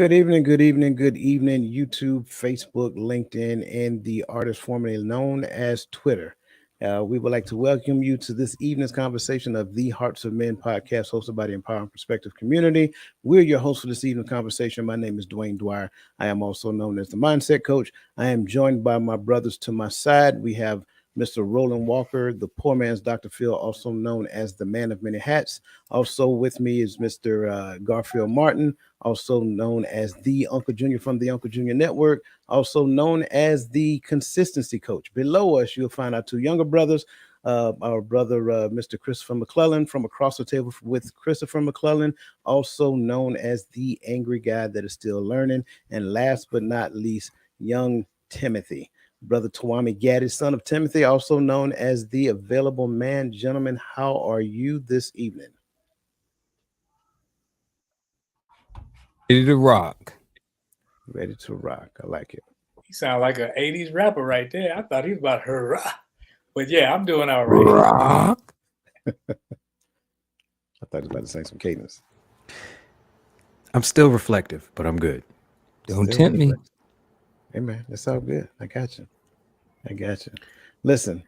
Good evening, YouTube, Facebook, LinkedIn, and the artist formerly known as Twitter. We would like to welcome you to this evening's conversation of the Hearts of Men podcast hosted by the Empowering Perspective community. We're your host for this evening's conversation. My name is Dwayne Dwyer. I am also known as the Mindset Coach. I am joined by my brothers to my side. We have Mr. Roland Walker, the poor man's Dr. Phil, also known as the man of many hats. Also with me is Mr. Garfield Martin, also known as the Uncle Junior from the Uncle Junior Network, also known as the Consistency Coach. Below us, you'll find our two younger brothers, our brother, Mr. Christopher McClellan, from across the table with Christopher McClellan, also known as the angry guy that is still learning. And last but not least, young Timothy. Brother Tawami Gaddy, son of Timothy, also known as the Available Man. Gentlemen, how are you this evening? Ready to rock. Ready to rock. I like it. He sound like an 80s rapper right there. I thought he was about hurrah. But yeah, I'm doing all right. Rock. I thought he was about to sing some cadence. I'm still reflective, but I'm good. Don't Still tempt me. reflective. Hey man, that's all good. I got you. Listen,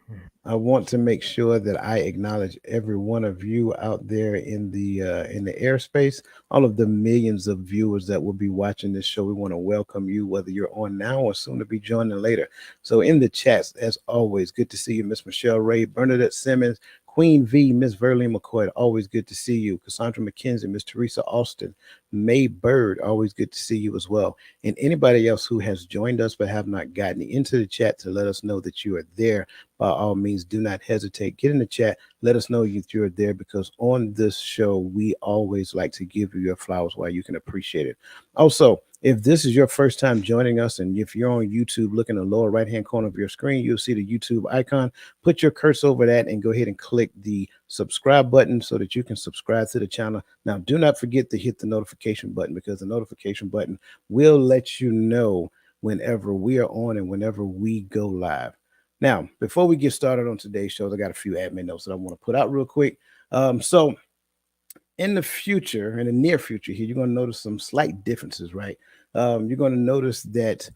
I want to make sure that I acknowledge every one of you out there in the airspace, all of the millions of viewers that will be watching this show. We want to welcome you, whether you're on now or soon to be joining later. So in the chats, as always, good to see you, Miss Michelle Ray, Bernadette Simmons, Queen V, Miss Verlene McCoy, always good to see you. Cassandra McKenzie, Miss Teresa Austin, May Bird, always good to see you as well. And anybody else who has joined us but have not gotten into the chat to let us know that you are there, by all means, do not hesitate. Get in the chat. Let us know that you're there, because on this show, we always like to give you your flowers while you can appreciate it. Also, if this is your first time joining us, and if you're on YouTube, look in the lower right-hand corner of your screen, you'll see the YouTube icon. Put your cursor over that and go ahead and click the subscribe button so that you can subscribe to the channel. Now, do not forget to hit the notification button, because the notification button will let you know whenever we are on and whenever we go live. Now, before we get started on today's show, I got a few admin notes that I want to put out real quick. So in the future, in the near future here, you're going to notice some slight differences, right? You're going to notice that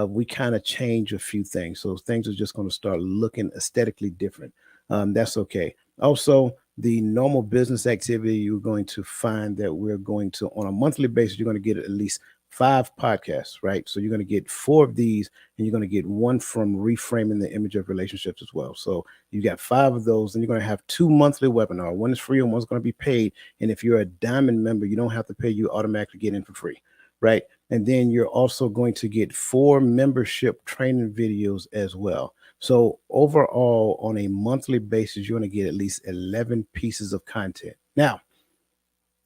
we kind of change a few things. So things are just going to start looking aesthetically different. That's okay. Also, the normal business activity, you're going to find that we're going to, on a monthly basis, you're going to get at least 5 podcasts, right? So you're going to get 4 of these, and you're going to get one from Reframing the Image of Relationships as well. So you got 5 of those, and you're going to have 2 monthly webinars. One is free and one's going to be paid. And if you're a diamond member, you don't have to pay. You automatically get in for free, right? And then you're also going to get 4 membership training videos as well. So overall, on a monthly basis, you're going to get at least 11 pieces of content. Now,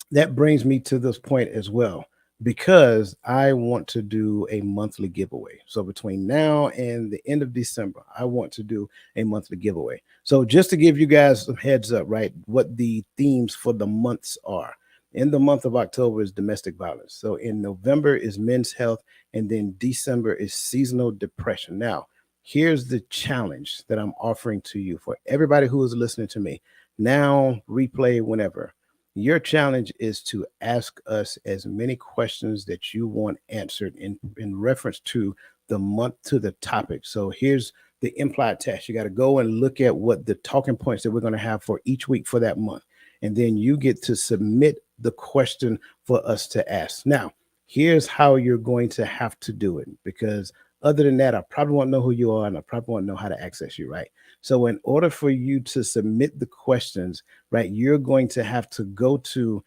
that brings me to this point as well, because I want to do a monthly giveaway. So between now and the end of December, I want to do a monthly giveaway. So just to give you guys some heads up, right, what the themes for the months are. In the month of October is domestic violence. So in November is men's health, and then December is seasonal depression. Now, here's the challenge that I'm offering to you for everybody who is listening to me now, replay, whenever. Your challenge is to ask us as many questions that you want answered in reference to the month, to the topic. So here's the implied test. You got to go and look at what the talking points that we're going to have for each week for that month. And then you get to submit the question for us to ask. Now, here's how you're going to have to do it, because other than that, I probably won't know who you are, and I probably won't know how to access you, right? So in order for you to submit the questions, right, you're going to have to go to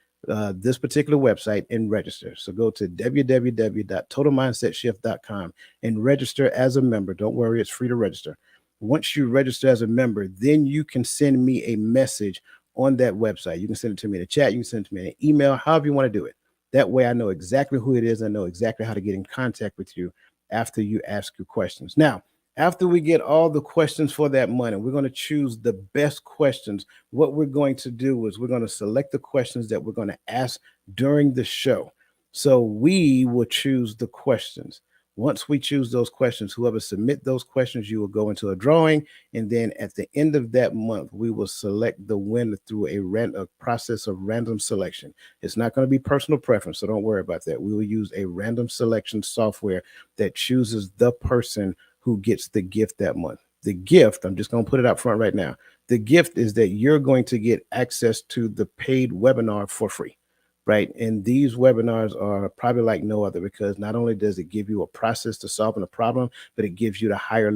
this particular website and register. So go to www.totalmindsetshift.com and register as a member. Don't worry, it's free to register. Once you register as a member, then you can send me a message on that website. You can send it to me in a chat. You can send it to me in an email, however you want to do it. That way I know exactly who it is. I know exactly how to get in contact with you after you ask your questions. Now, after we get all the questions for that month, we're going to choose the best questions. What we're going to do is we're going to select the questions that we're going to ask during the show. So we will choose the questions. Once we choose those questions, whoever submit those questions, you will go into a drawing, and then at the end of that month, we will select the winner through a process of random selection. It's not going to be personal preference, so don't worry about that. We will use a random selection software that chooses the person who gets the gift that month. The gift, I'm just going to put it up front right now. The gift is that you're going to get access to the paid webinar for free, right? And these webinars are probably like no other, because not only does it give you a process to solving a problem, but it gives you the higher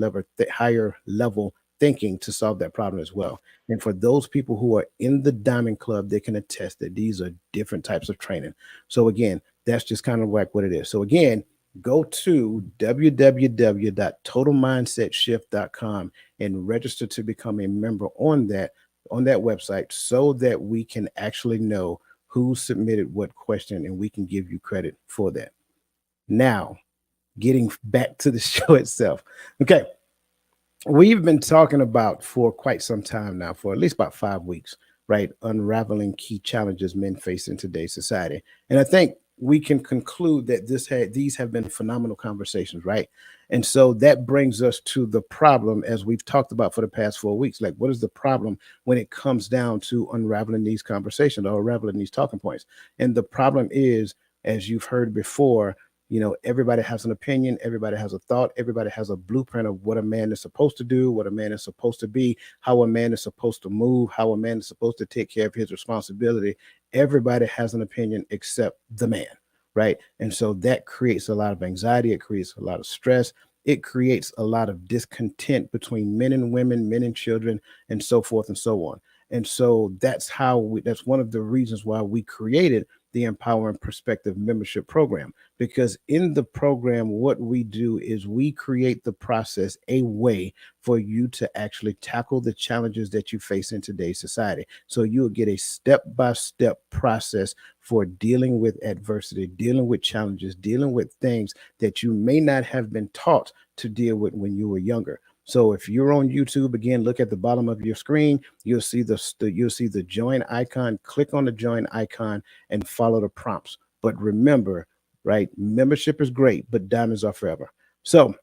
level thinking to solve that problem as well. And for those people who are in the Diamond Club, they can attest that these are different types of training. So again, that's just kind of like what it is. So again, go to www.totalmindsetshift.com and register to become a member on that website, so that we can actually know who submitted what question, and we can give you credit for that. Now, getting back to the show itself. Okay, we've been talking about for quite some time now, for at least about 5 weeks, right? Unraveling key challenges men face in today's society. And I think we can conclude that these have been phenomenal conversations, right? And so that brings us to the problem, as we've talked about for the past 4 weeks. Like, what is the problem when it comes down to unraveling these conversations or unraveling these talking points? And the problem is, as you've heard before, everybody has an opinion, everybody has a thought, everybody has a blueprint of what a man is supposed to do, what a man is supposed to be, how a man is supposed to move, how a man is supposed to take care of his responsibility. Everybody has an opinion except the man, right? And so that creates a lot of anxiety, it creates a lot of stress, it creates a lot of discontent between men and women, men and children, and so forth and so on. And so that's one of the reasons why we created the Empowering Perspective membership program, because in the program, what we do is we create the process, a way for you to actually tackle the challenges that you face in today's society. So you'll get a step-by-step process for dealing with adversity, dealing with challenges, dealing with things that you may not have been taught to deal with when you were younger. So if you're on YouTube, again, look at the bottom of your screen. You'll see the join icon. Click on the join icon and follow the prompts. But remember, right, membership is great, but diamonds are forever. So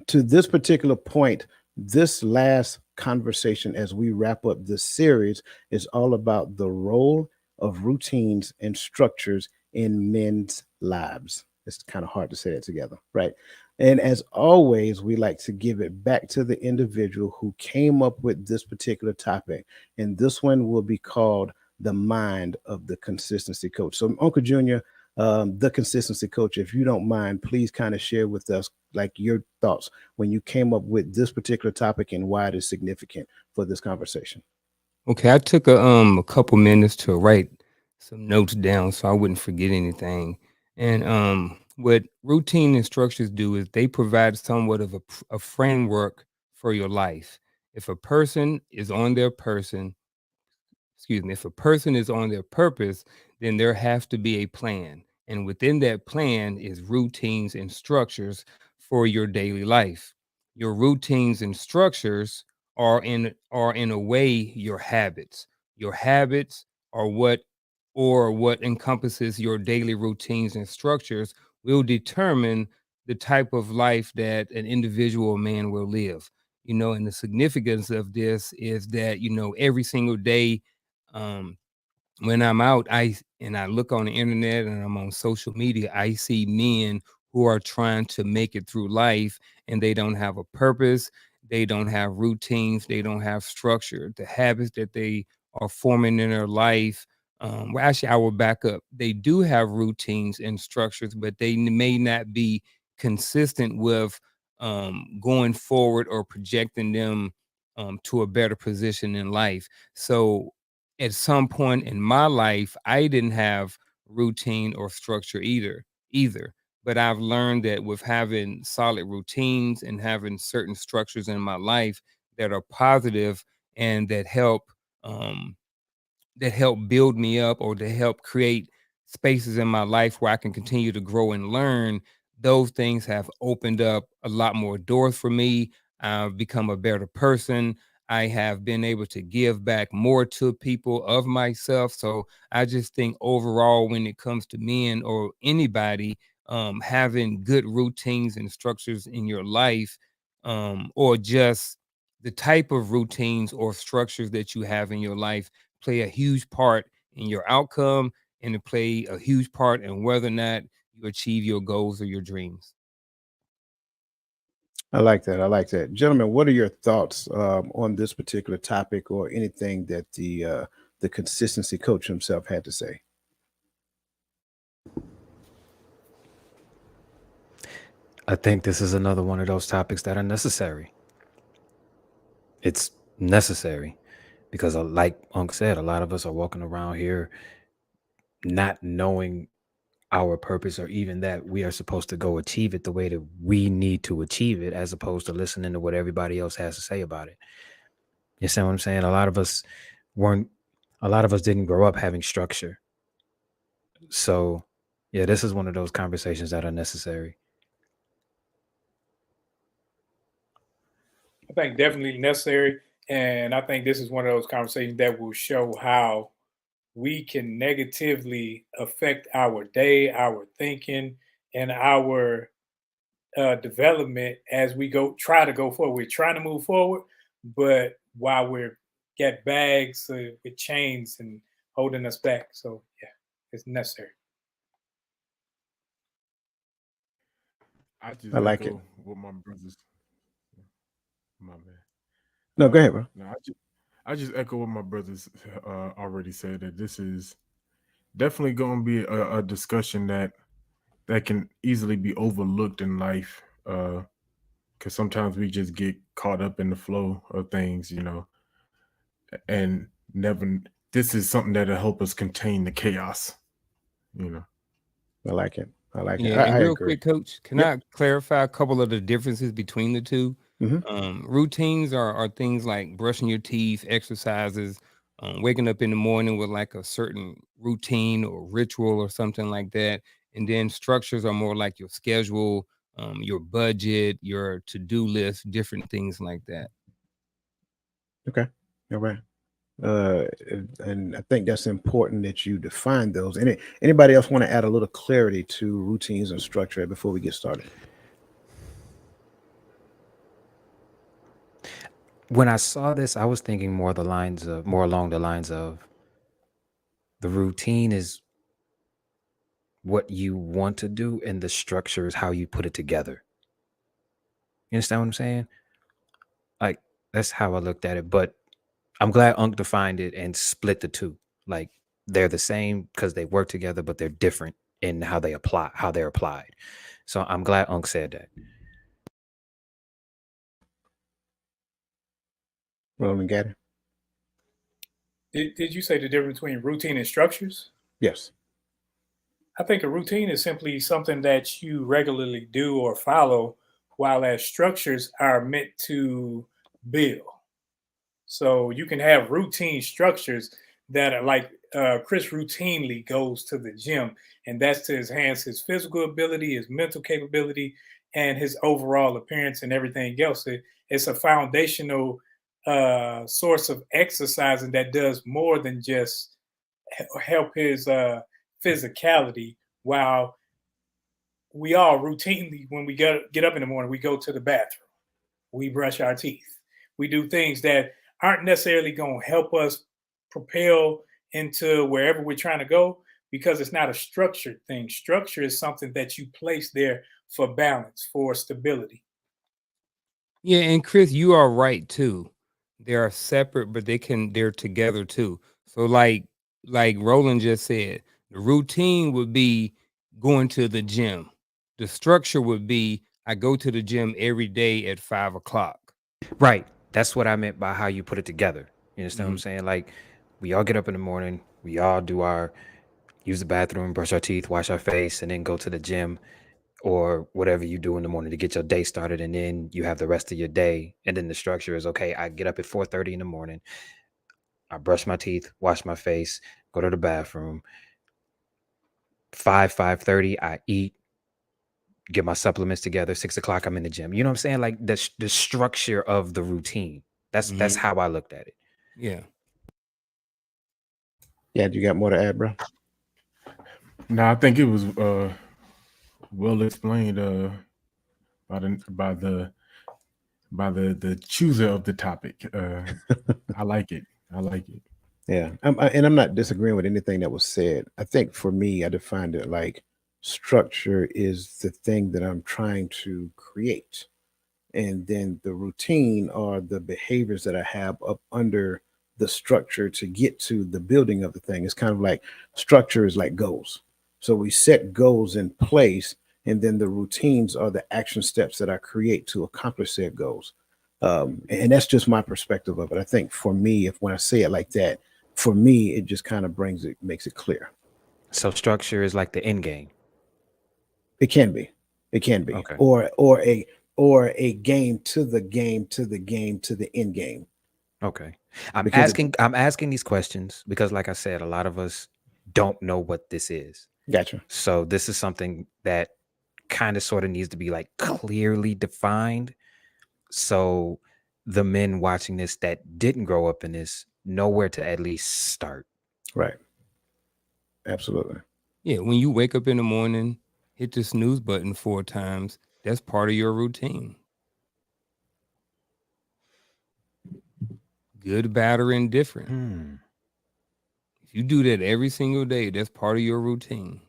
to this particular point, this last conversation as we wrap up this series is all about the role of routines and structures in men's lives. It's kind of hard to say that together, right? And as always, we like to give it back to the individual who came up with this particular topic. And this one will be called the mind of the consistency coach. So, Uncle Junior, the consistency coach, if you don't mind, please kind of share with us like your thoughts when you came up with this particular topic and why it is significant for this conversation. Okay, I took a couple minutes to write some notes down so I wouldn't forget anything. And what routine and structures do is they provide somewhat of a framework for your life. If a person is on their person, excuse me, if a person is on their purpose, then there has to be a plan. And within that plan is routines and structures for your daily life. Your routines and structures are in a way your habits. Your habits are what encompasses your daily routines and structures will determine the type of life that an individual man will live. And the significance of this is that, every single day, um, when I'm out, I look on the internet and I'm on social media, I see men who are trying to make it through life and they don't have a purpose, they don't have routines, they don't have structure. The habits that they are forming in their life, well, actually, I will back up. They do have routines and structures, but they may not be consistent with going forward or projecting them to a better position in life. So at some point in my life, I didn't have routine or structure either. But I've learned that with having solid routines and having certain structures in my life that are positive and um, that help build me up or to help create spaces in my life where I can continue to grow and learn, those things have opened up a lot more doors for me. I've become a better person. I have been able to give back more to people of myself. So I just think overall, when it comes to men or anybody, having good routines and structures in your life, or just the type of routines or structures that you have in your life play a huge part in your outcome, and to play a huge part in whether or not you achieve your goals or your dreams. I like that. I like that. Gentlemen, what are your thoughts on this particular topic or anything that the consistency coach himself had to say? I think this is another one of those topics that are necessary. It's necessary because, like Unc said, a lot of us are walking around here not knowing our purpose, or even that we are supposed to go achieve it the way that we need to achieve it, as opposed to listening to what everybody else has to say about it. You see what I'm saying? Weren't, a lot of us didn't grow up having structure. So, yeah, this is one of those conversations that are necessary. I think definitely necessary. And I think this is one of those conversations that will show how we can negatively affect our day, our thinking, and our development as we try to go forward. We're trying to move forward, but while we're get bags with chains and holding us back. So yeah, it's necessary. I just I like it. echo what my brothers. My bad. No, go ahead, bro. No, I just echo what my brothers already said, that this is definitely going to be a discussion that can easily be overlooked in life. Because sometimes we just get caught up in the flow of things, and never. This is something that'll help us contain the chaos, you know. I like it. I like it. Yeah, I and real agree. quick, Coach, can Yep. I clarify a couple of the differences between the two? Hmm. Routines are things like brushing your teeth, exercises, waking up in the morning with like a certain routine or ritual or something like that. And then structures are more like your schedule, your budget, your to-do list, different things like that. Okay. All right. And I think that's important that you define those. Anybody else want to add a little clarity to routines and structure before we get started? When I saw this, I was thinking more along the lines of the routine is what you want to do, and the structure is how you put it together. You understand what I'm saying? Like, that's how I looked at it. But I'm glad Unc defined it and split the two. Like, they're the same because they work together, but they're different in how they're applied. So I'm glad Unc said that. Roland Gaddy? Did you say the difference between routine and structures? Yes. I think a routine is simply something that you regularly do or follow, while as structures are meant to build. So you can have routine structures that are like Chris routinely goes to the gym, and that's to enhance his physical ability, his mental capability, and his overall appearance and everything else. It's a foundational source of exercising that does more than just help his physicality. While we all routinely, when we get up in the morning, we go to the bathroom, we brush our teeth, we do things that aren't necessarily going to help us propel into wherever we're trying to go, because it's not a structured thing. Structure is something that you place there for balance, for stability. Yeah, and Chris, you are right too. They are separate, but they're together too. So like Roland just said, the routine would be going to the gym. The structure would be I go to the gym every day at 5 o'clock. Right. That's what I meant by how you put it together. You understand what I'm Mhm. saying? Like, we all get up in the morning, we all use the bathroom, brush our teeth, wash our face, and then go to the gym or whatever you do in the morning to get your day started. And then you have the rest of your day. And then the structure is, okay, I get up at 4:30 in the morning, I brush my teeth, wash my face, go to the bathroom. 5:30, I eat, get my supplements together. 6 o'clock, I'm in the gym. You know what I'm saying? Like, the structure of the routine. That's Mhm. how I looked at it. Yeah. Yeah, you got more to add, bro? No, I think it was well explained by the chooser of the topic. I like it. I like it. Yeah, and I'm not disagreeing with anything that was said. I think for me, I defined it like structure is the thing that I'm trying to create, and then the routine are the behaviors that I have up under the structure to get to the building of the thing. It's kind of like structure is like goals. So we set goals in place, and then the routines are the action steps that I create to accomplish said goals. And that's just my perspective of it. I think for me, if when I say it like that, for me, it just kind of brings it, makes it clear. So structure is like the end game. It can be, it can be, Okay. or a game to the game to the game to the end game Okay. I'm because it asking I'm asking these questions because like I said, a lot of us don't know what this is. gotcha. So this is something that kind of sort of needs to be like clearly defined. So the men watching this that didn't grow up in this know where to at least start. Right. Absolutely. Yeah, when you wake up in the morning, hit the snooze button 4 times. That's part of your routine. Good, bad, or indifferent. Hmm. If you do that every single day, that's part of your routine.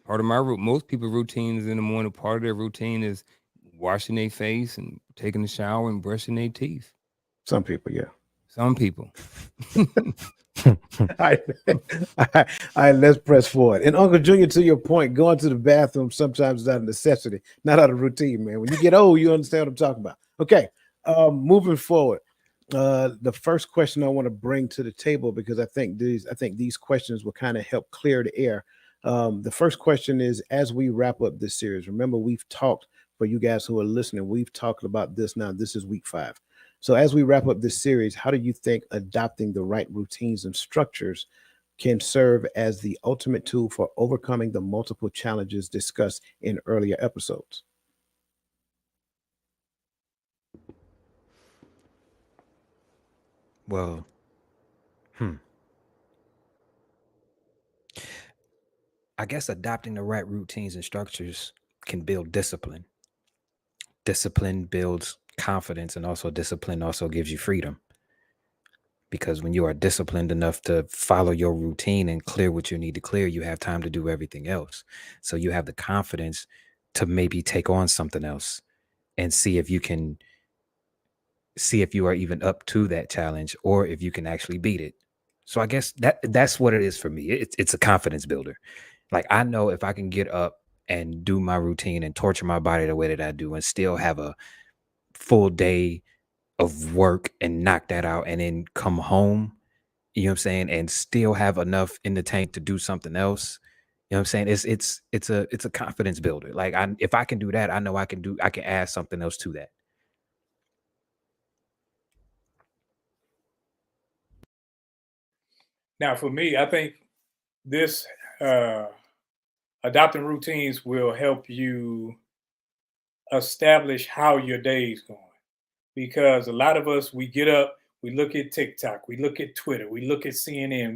Part of my most people routines in the morning. Part of their routine is washing their face and taking a shower and brushing their teeth. Some people, yeah. Some people. All right. All right, let's press forward. And Uncle Junior, to your point, going to the bathroom sometimes is out of necessity, not out of routine, man. When you get old, you understand what I'm talking about. Okay. Moving forward. The first question I want to bring to the table, because I think these questions will kind of help clear the air. The first question is, as we wrap up this series, remember we've talked, for you guys who are listening, we've talked about this now. This is week 5. So as we wrap up this series, how do you think adopting the right routines and structures can serve as the ultimate tool for overcoming the multiple challenges discussed in earlier episodes? Well, I guess adopting the right routines and structures can build discipline. Discipline builds confidence, and also discipline also gives you freedom. Because when you are disciplined enough to follow your routine and clear what you need to clear, you have time to do everything else. So you have the confidence to maybe take on something else and see if you are even up to that challenge or if you can actually beat it. So I guess that's what it is for me. It's a confidence builder. Like I know if I can get up and do my routine and torture my body the way that I do and still have a full day of work and knock that out and then come home, you know what I'm saying, and still have enough in the tank to do something else. You know what I'm saying? It's a confidence builder. Like if I can do that, I know I can add something else to that. Now, for me, I think this uh, adopting routines will help you establish how your day is going. Because a lot of us, we get up, we look at TikTok, we look at Twitter, we look at CNN,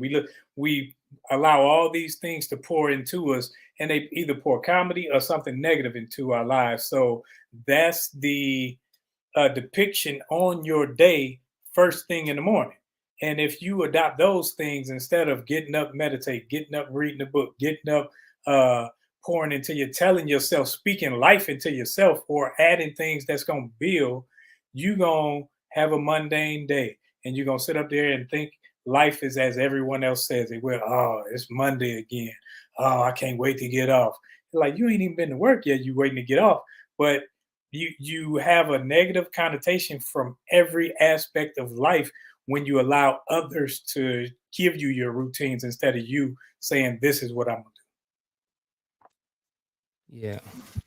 we allow all these things to pour into us, and they either pour comedy or something negative into our lives. So that's the depiction on your day first thing in the morning. And if you adopt those things instead of getting up, meditate, getting up, reading a book, getting up, uh, pouring into you, telling yourself, speaking life into yourself, or adding things that's going to build, you going to have a mundane day. And you're going to sit up there and think life is as everyone else says it will. Oh, it's Monday again. Oh, I can't wait to get off. Like, you ain't even been to work yet. You waiting to get off. But you have a negative connotation from every aspect of life when you allow others to give you your routines instead of you saying this is what I'm gonna Yeah,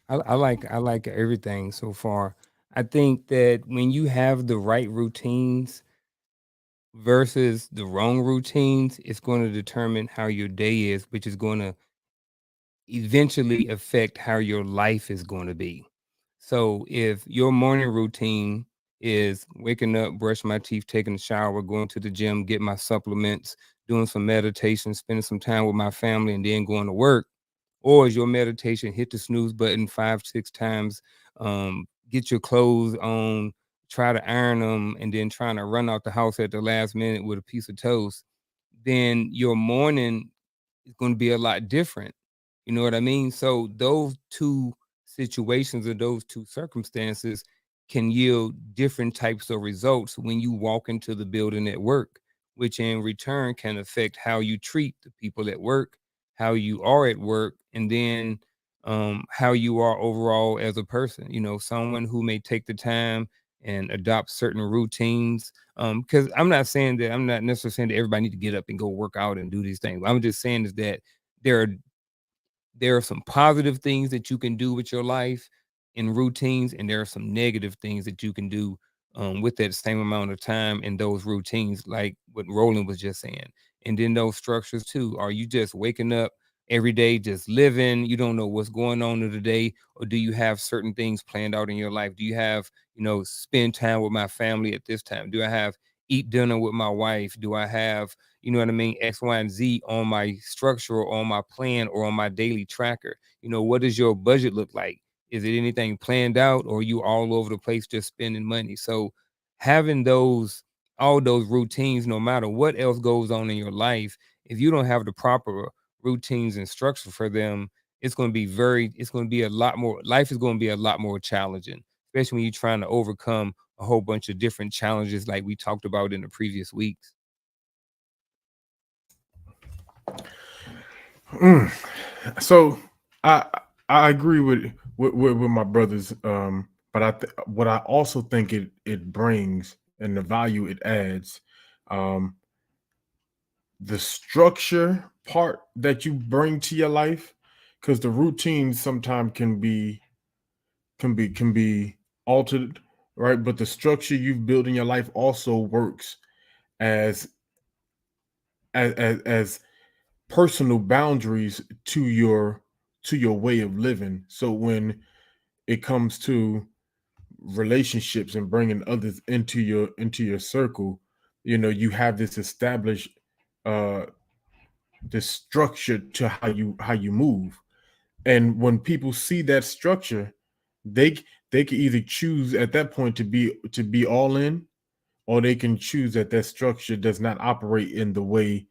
I like everything so far. I think that when you have the right routines versus the wrong routines, it's going to determine how your day is, which is going to eventually affect how your life is going to be. So if your morning routine is waking up, brushing my teeth, taking a shower, going to the gym, get my supplements, doing some meditation, spending some time with my family, and then going to work, Or is your meditation hit the snooze button 5, 6 times, get your clothes on, try to iron them, and then trying to run out the house at the last minute with a piece of toast? Then your morning is going to be a lot different. You know what I mean? So those two situations or those two circumstances can yield different types of results when you walk into the building at work, which in return can affect how you treat the people at work, how you are at work, and then how you are overall as a person. You know, someone who may take the time and adopt certain routines. Because I'm not necessarily saying that everybody need to get up and go work out and do these things. I'm just saying is that there are there are some positive things that you can do with your life in routines, and there are some negative things that you can do with that same amount of time in those routines, like what Roland was just saying. And then those structures too. Are you just waking up every day, just living? You don't know what's going on in the day, or do you have certain things planned out in your life? Do you have, spend time with my family at this time? Do I have eat dinner with my wife? Do I have, you know what I mean, X, Y, and Z on my structure or on my plan or on my daily tracker? What does your budget look like? Is it anything planned out, or are you all over the place just spending money? So having all those routines, no matter what else goes on in your life, if you don't have the proper routines and structure for them, it's going to be a lot more, life is going to be a lot more challenging, especially when you're trying to overcome a whole bunch of different challenges like we talked about in the previous weeks. So I I agree with my brothers, but what I also think it brings and the value it adds, um, the structure part that you bring to your life, because the routine sometimes can be altered, right? But the structure you've built in your life also works as as personal boundaries to your way of living. So when it comes to relationships and bringing others into your circle, you have this established uh this structure to how you move. And when people see that structure, they they can either choose at that point to be all in, or they can choose that structure does not operate in the way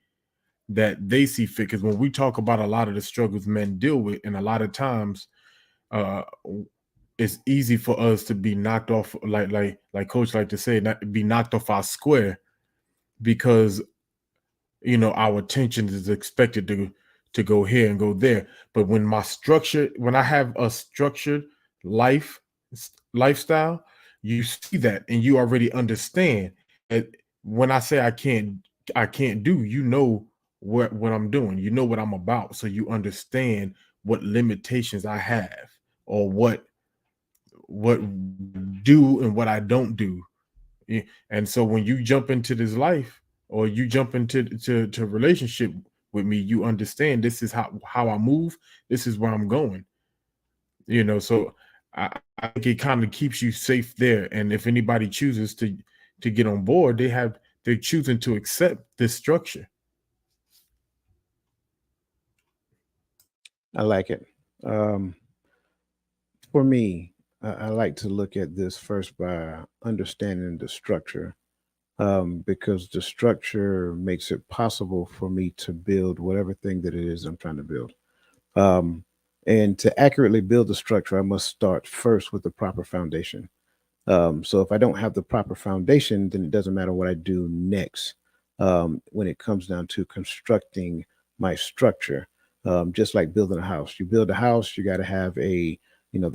that they see fit. Because when we talk about a lot of the struggles men deal with, and a lot of times, uh, it's easy for us to be knocked off, like Coach like to say, not be knocked off our square, because our attention is expected to go here and go there. But when I have a structured life lifestyle, you see that and you already understand that when I say I can't do, what I'm doing, what I'm about, so you understand what limitations I have, or what do and what I don't do. And so when you jump into this life, or you jump into to relationship with me, you understand this is how I move, this is where I'm going. So I think it kind of keeps you safe there. And if anybody chooses to get on board, they're choosing to accept this structure. I like it. Um, for me, I like to look at this first by understanding the structure, because the structure makes it possible for me to build whatever thing that it is I'm trying to build. Um, and to accurately build the structure, I must start first with the proper foundation. So if I don't have the proper foundation, then it doesn't matter what I do next. When it comes down to constructing my structure, just like building a house, you build a house, you got to have the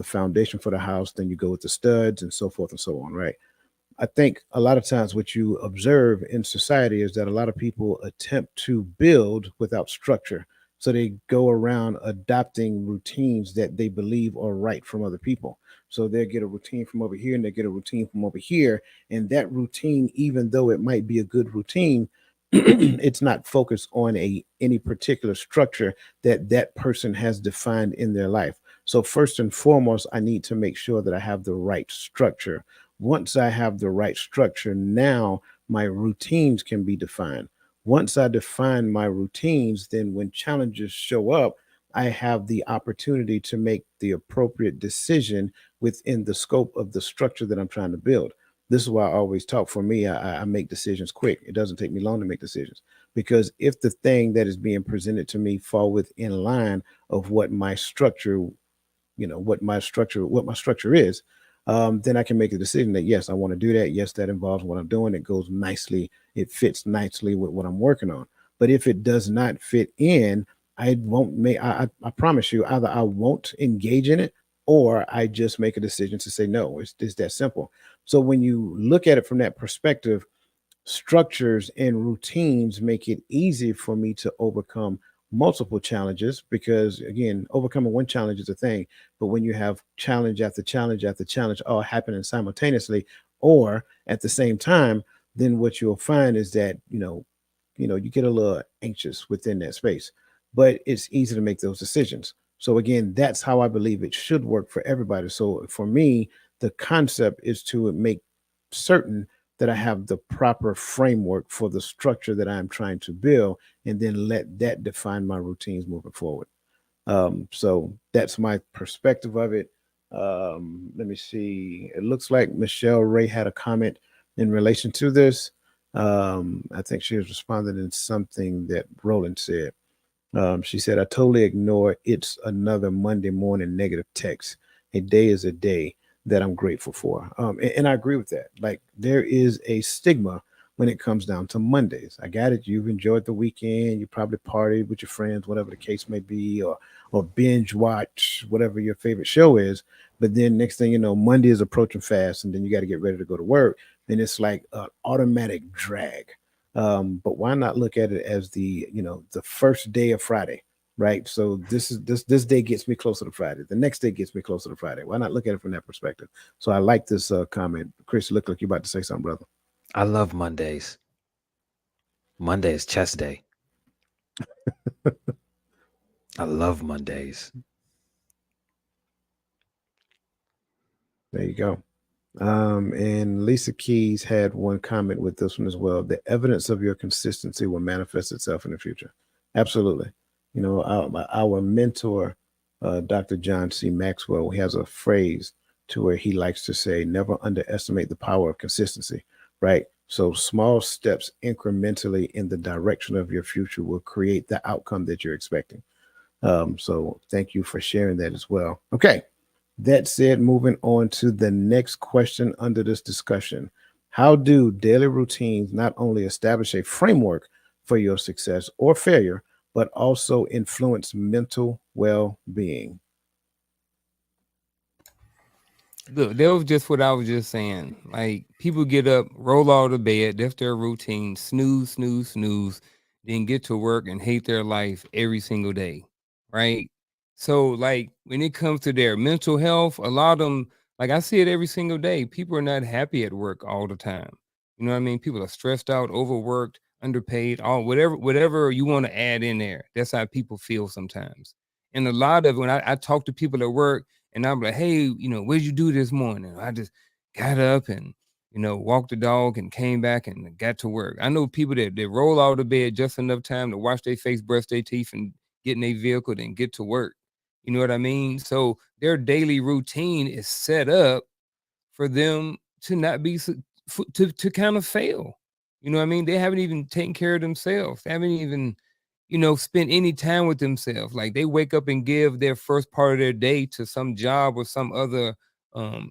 foundation for the house. Then you go with the studs and so forth and so on, right? I think a lot of times what you observe in society is that a lot of people attempt to build without structure. So they go around adopting routines that they believe are right from other people. So they get a routine from over here and they get a routine from over here. And that routine, even though it might be a good routine, it's not focused on any particular structure that that person has defined in their life. So first and foremost, I need to make sure that I have the right structure. Once I have the right structure, now my routines can be defined. Once I define my routines, then when challenges show up, I have the opportunity to make the appropriate decision within the scope of the structure that I'm trying to build. This is why I always talk. For me, I make decisions quick. It doesn't take me long to make decisions, because if the thing that is being presented to me fall within line of what my structure, what my structure is, then I can make a decision that yes, I want to do that. Yes, that involves what I'm doing. It goes nicely. It fits nicely with what I'm working on. But if it does not fit in, I won't make. I promise you, either I won't engage in it, or I just make a decision to say no. It's that simple. So when you look at it from that perspective, structures and routines make it easy for me to overcome multiple challenges, because again, overcoming one challenge is a thing, but when you have challenge after challenge after challenge all happening simultaneously or at the same time, then what you'll find is that you get a little anxious within that space, but it's easy to make those decisions. So again, that's how I believe it should work for everybody. So for me, the concept is to make certain that I have the proper framework for the structure that I'm trying to build, and then let that define my routines moving forward. So that's my perspective of it. Let me see. It looks like Michelle Ray had a comment in relation to this. I think she was responding in something that Roland said. She said, I totally ignore it's another Monday morning negative text. A day is a day that I'm grateful for. And I agree with that. Like, there is a stigma when it comes down to Mondays. I got it. You've enjoyed the weekend. You probably partied with your friends, whatever the case may be, or binge watch whatever your favorite show is. But then next thing you know, Monday is approaching fast, and then you got to get ready to go to work. Then it's like an automatic drag. But why not look at it as the first day of Friday, right? So this day gets me closer to Friday. The next day gets me closer to Friday. Why not look at it from that perspective? So I like this comment. Chris, you look like you're about to say something, brother. I love Mondays. Monday is chess day. I love Mondays. There you go. And Lisa Keys had one comment with this one as well. The evidence of your consistency will manifest itself in the future. Absolutely. Our mentor, Dr. John C. Maxwell, he has a phrase to where he likes to say, never underestimate the power of consistency, right? So small steps incrementally in the direction of your future will create the outcome that you're expecting. So thank you for sharing that as well. Okay. That said, moving on to the next question under this discussion. How do daily routines not only establish a framework for your success or failure, but also influence mental well being? Look, that was just what I was just saying. Like, people get up, roll out of bed, that's their routine, snooze, snooze, snooze, then get to work and hate their life every single day, right? So, like, when it comes to their mental health, a lot of them, like I see it every single day, people are not happy at work all the time. You know what I mean? People are stressed out, overworked, underpaid, all whatever you want to add in there. That's how people feel sometimes. And a lot of when I talk to people at work, and I'm like, hey, what'd you do this morning? I just got up and, walked the dog and came back and got to work. I know people that roll out of bed just enough time to wash their face, brush their teeth, and get in their vehicle and get to work. You know what I mean? So their daily routine is set up for them to not be to kind of fail. You know what I mean? They haven't even taken care of themselves. They haven't even, spent any time with themselves. Like, they wake up and give their first part of their day to some job or some other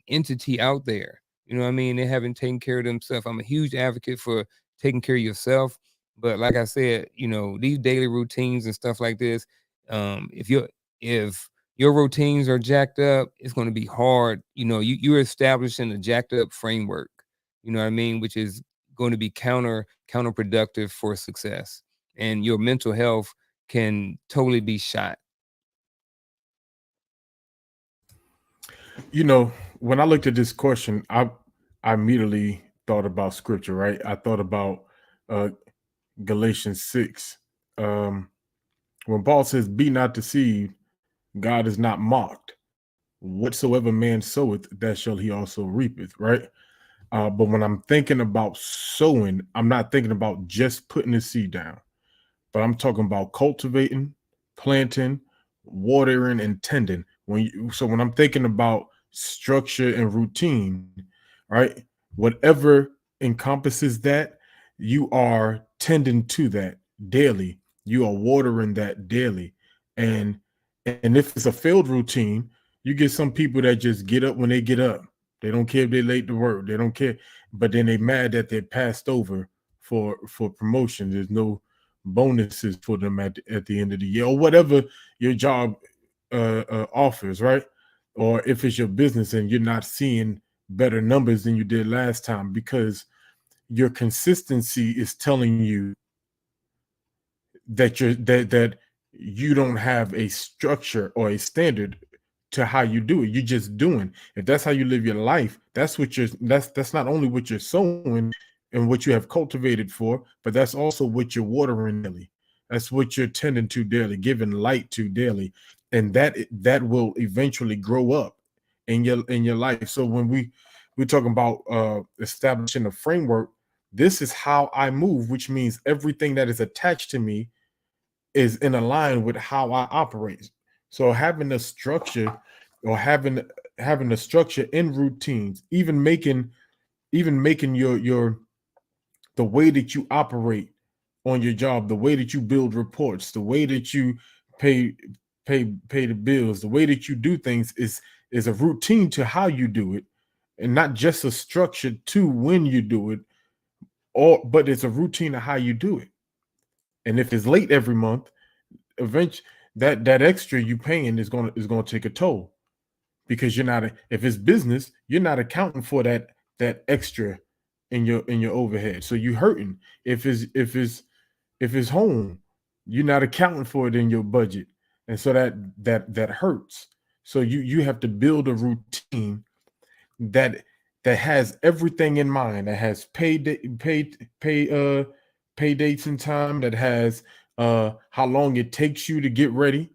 entity out there. You know what I mean? They haven't taken care of themselves. I'm a huge advocate for taking care of yourself. But like I said, these daily routines and stuff like this, if your routines are jacked up, it's going to be hard. You're establishing a jacked up framework, you know what I mean, which is going to be counterproductive for success. And your mental health can totally be shot. When I looked at this question, I immediately thought about scripture, right? I thought about uh Galatians 6. Um, when Paul says, be not deceived, God is not mocked. Whatsoever man soweth, that shall he also reapeth, right? But when I'm thinking about sowing, I'm not thinking about just putting the seed down, but I'm talking about cultivating, planting, watering and tending. When I'm thinking about structure and routine, right? Whatever encompasses that, you are tending to that daily. You are watering that daily. And if it's a failed routine, you get some people that just get up when they get up. They don't care if they're late to work. They don't care. But then they mad that they're passed over for promotion. There's no bonuses for them at the end of the year, or whatever your job offers, right? Or if it's your business and you're not seeing better numbers than you did last time, because your consistency is telling you that you don't have a structure or a standard to how you do it. You're just doing. If that's how you live your life, that's not only what you're sowing and what you have cultivated for, but that's also what you're watering daily. That's what you're tending to daily, giving light to daily, and that will eventually grow up in your life. So when we're talking about establishing a framework, this is how I move, which means everything that is attached to me is in line with how I operate. So having a structure, or having a structure in routines, even making your the way that you operate on your job, the way that you build reports, the way that you pay pay the bills, the way that you do things is a routine to how you do it, and not just a structure to when you do it, but it's a routine of how you do it. And if it's late every month, eventually that extra you paying is gonna take a toll, because if it's business, you're not accounting for that extra in your overhead. So you hurting. If it's home, you're not accounting for it in your budget. And so that hurts. So you have to build a routine that has everything in mind, that has pay dates and time, that has how long it takes you to get ready,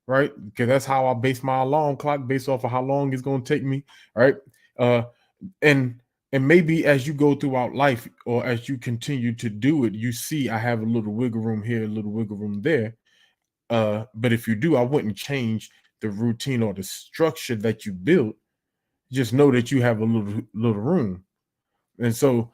right? Because that's how I base my alarm clock, based off of how long it's going to take me, right? uh and maybe as you go throughout life, or as you continue to do it, you see I have a little wiggle room here, a little wiggle room there. But if you do, I wouldn't change the routine or the structure that you built. Just know that you have a little room. And so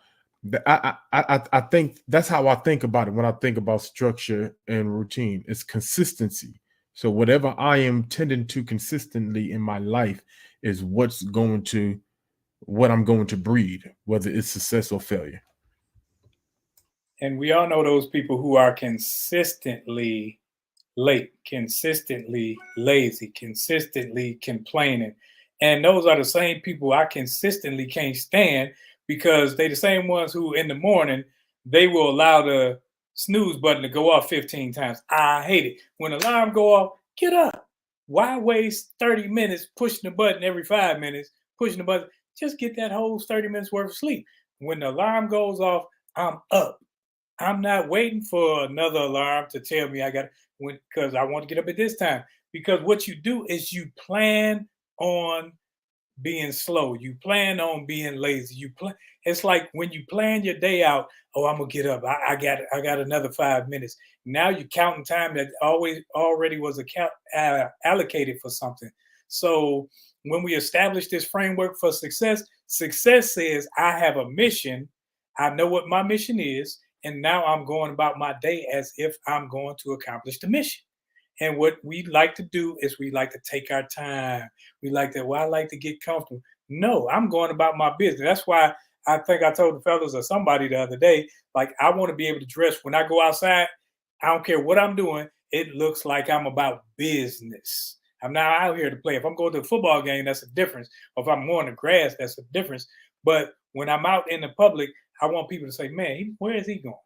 I think that's how I think about it when I think about structure and routine. It's consistency. So whatever I am tending to consistently in my life is what I'm going to breed, whether it's success or failure. And we all know those people who are consistently late, consistently lazy, consistently complaining. And those are the same people I consistently can't stand, because they the same ones who in the morning, they will allow the snooze button to go off 15 times. I hate it. When the alarm go off, get up. Why waste 30 minutes pushing the button every 5 minutes, pushing the button? Just get that whole 30 minutes worth of sleep. When the alarm goes off, I'm up. I'm not waiting for another alarm to tell me I got because I want to get up at this time. Because what you do is you plan on being slow. You plan on being lazy. You plan. It's like when you plan your day out. Oh, I'm gonna get up. I got another 5 minutes. Now you're counting time that already was allocated for something. So when we establish this framework for success, success says I have a mission. I know what my mission is, and now I'm going about my day as if I'm going to accomplish the mission. And what we like to do is we like to take our time. We like that, well, I like to get comfortable. No, I'm going about my business. That's why I think I told the fellas or somebody the other day, like, I want to be able to dress when I go outside. I don't care what I'm doing. It looks like I'm about business. I'm not out here to play. If I'm going to a football game, that's a difference. Or if I'm on the grass, that's a difference. But when I'm out in the public, I want people to say, man, where is he going?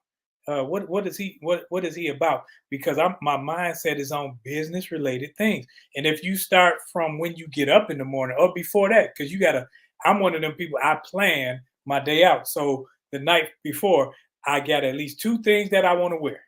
What is he about? Because my mindset is on business related things. And if you start from when you get up in the morning or before that, because I'm one of them people, I plan my day out. So the night before, I got at least 2 things that I want to wear.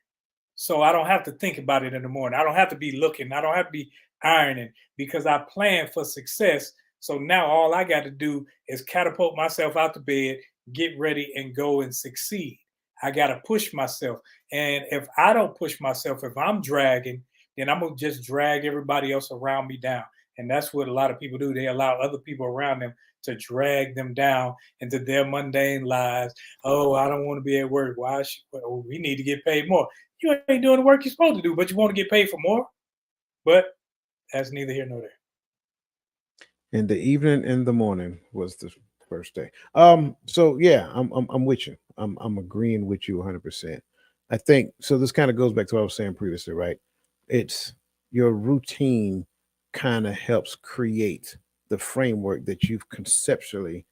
So I don't have to think about it in the morning. I don't have to be looking. I don't have to be ironing, because I plan for success. So now all I got to do is catapult myself out the bed, get ready, and go and succeed. I got to push myself. And if I don't push myself, if I'm dragging, then I'm gonna just drag everybody else around me down. And that's what a lot of people do. They allow other people around them to drag them down into their mundane lives. Oh, I don't want to be at work. Why? Well, we need to get paid more. You ain't doing the work you're supposed to do, but you want to get paid for more. But that's neither here nor there. In the evening and the morning was the first day. So yeah, I'm with you. I'm agreeing with you 100%. I think so. This kind of goes back to what I was saying previously, right? It's your routine kind of helps create the framework that you've conceptually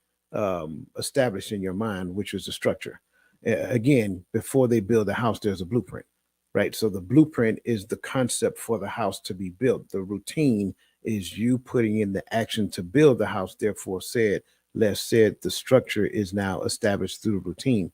established in your mind, which is the structure. Again, before they build a house, there's a blueprint, right? So the blueprint is the concept for the house to be built. The routine is you putting in the action to build the house. Therefore, less said, the structure is now established through the routine.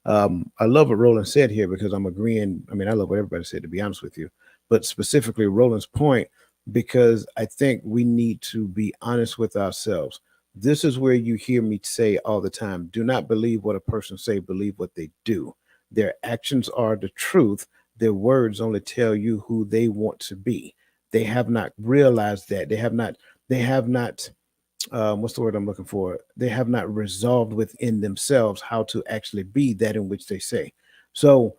I love what Roland said here because I'm agreeing. I mean, I love what everybody said, to be honest with you, but specifically Roland's point, because I think we need to be honest with ourselves. This is where you hear me say all the time, do not believe what a person say, believe what they do. Their actions are the truth. Their words only tell you who they want to be. They have not realized that. They have not what's the word I'm looking for? They have not resolved within themselves how to actually be that in which they say. So,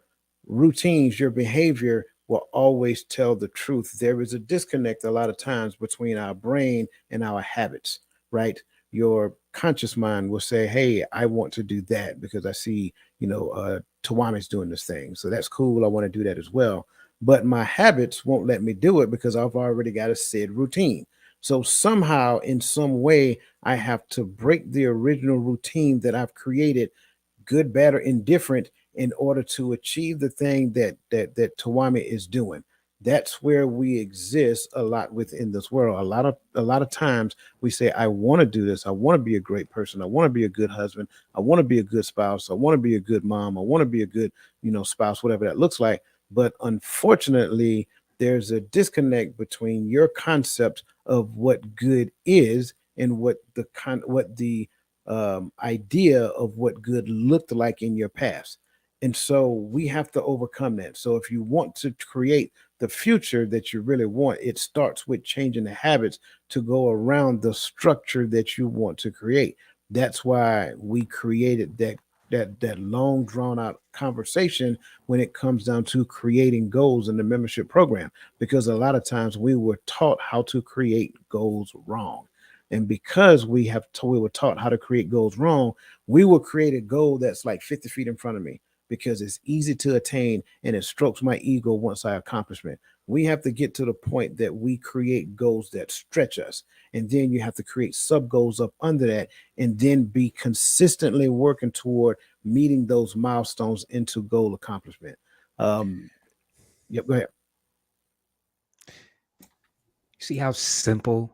routines, your behavior will always tell the truth. There is a disconnect a lot of times between our brain and our habits, right? Your conscious mind will say, "Hey, I want to do that because I see, Tawami's doing this thing. So that's cool. I want to do that as well." But my habits won't let me do it because I've already got a said routine. So somehow, in some way, I have to break the original routine that I've created, good, bad, or indifferent, in order to achieve the thing that Tawami is doing. That's where we exist a lot within this world. A lot of times we say, I want to do this, I want to be a great person, I want to be a good husband, I want to be a good spouse, I want to be a good mom, I want to be a good, spouse, whatever that looks like. But unfortunately, there's a disconnect between your concept of what good is and what the idea of what good looked like in your past. And so we have to overcome that. So if you want to create the future that you really want, it starts with changing the habits to go around the structure that you want to create. That's why we created that long drawn out conversation when it comes down to creating goals in the membership program, because a lot of times we were taught how to create goals wrong. And because we were taught how to create goals wrong, we will create a goal that's like 50 feet in front of me because it's easy to attain and it strokes my ego once I accomplish it. We have to get to the point that we create goals that stretch us. And then you have to create sub goals up under that and then be consistently working toward meeting those milestones into goal accomplishment. Um, yep, go ahead. You see how simple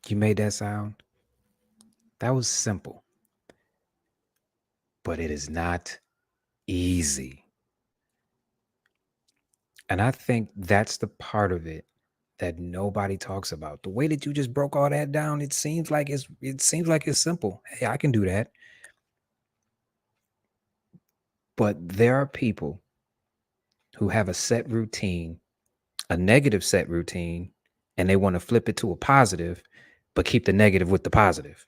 you made that sound? That was simple, but it is not easy. And I think that's the part of it that nobody talks about. The way that you just broke all that down, it seems like it's simple. Hey, I can do that. But there are people who have a set routine, a negative set routine, and they want to flip it to a positive, but keep the negative with the positive.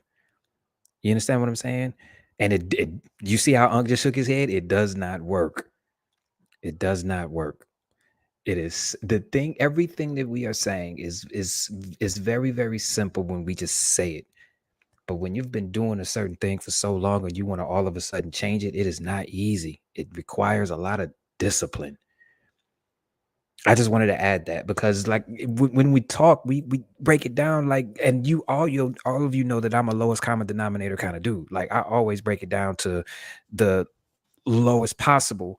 You understand what I'm saying? And it you see how Unc just shook his head? It does not work. It does not work. It is the thing. Everything that we are saying is very, very simple when we just say it. But when you've been doing a certain thing for so long and you want to all of a sudden change it, it is not easy. It requires a lot of discipline. I just wanted to add that because, like, when we talk, we break it down, like, and all of you know that I'm a lowest common denominator kind of dude. Like, I always break it down to the lowest possible,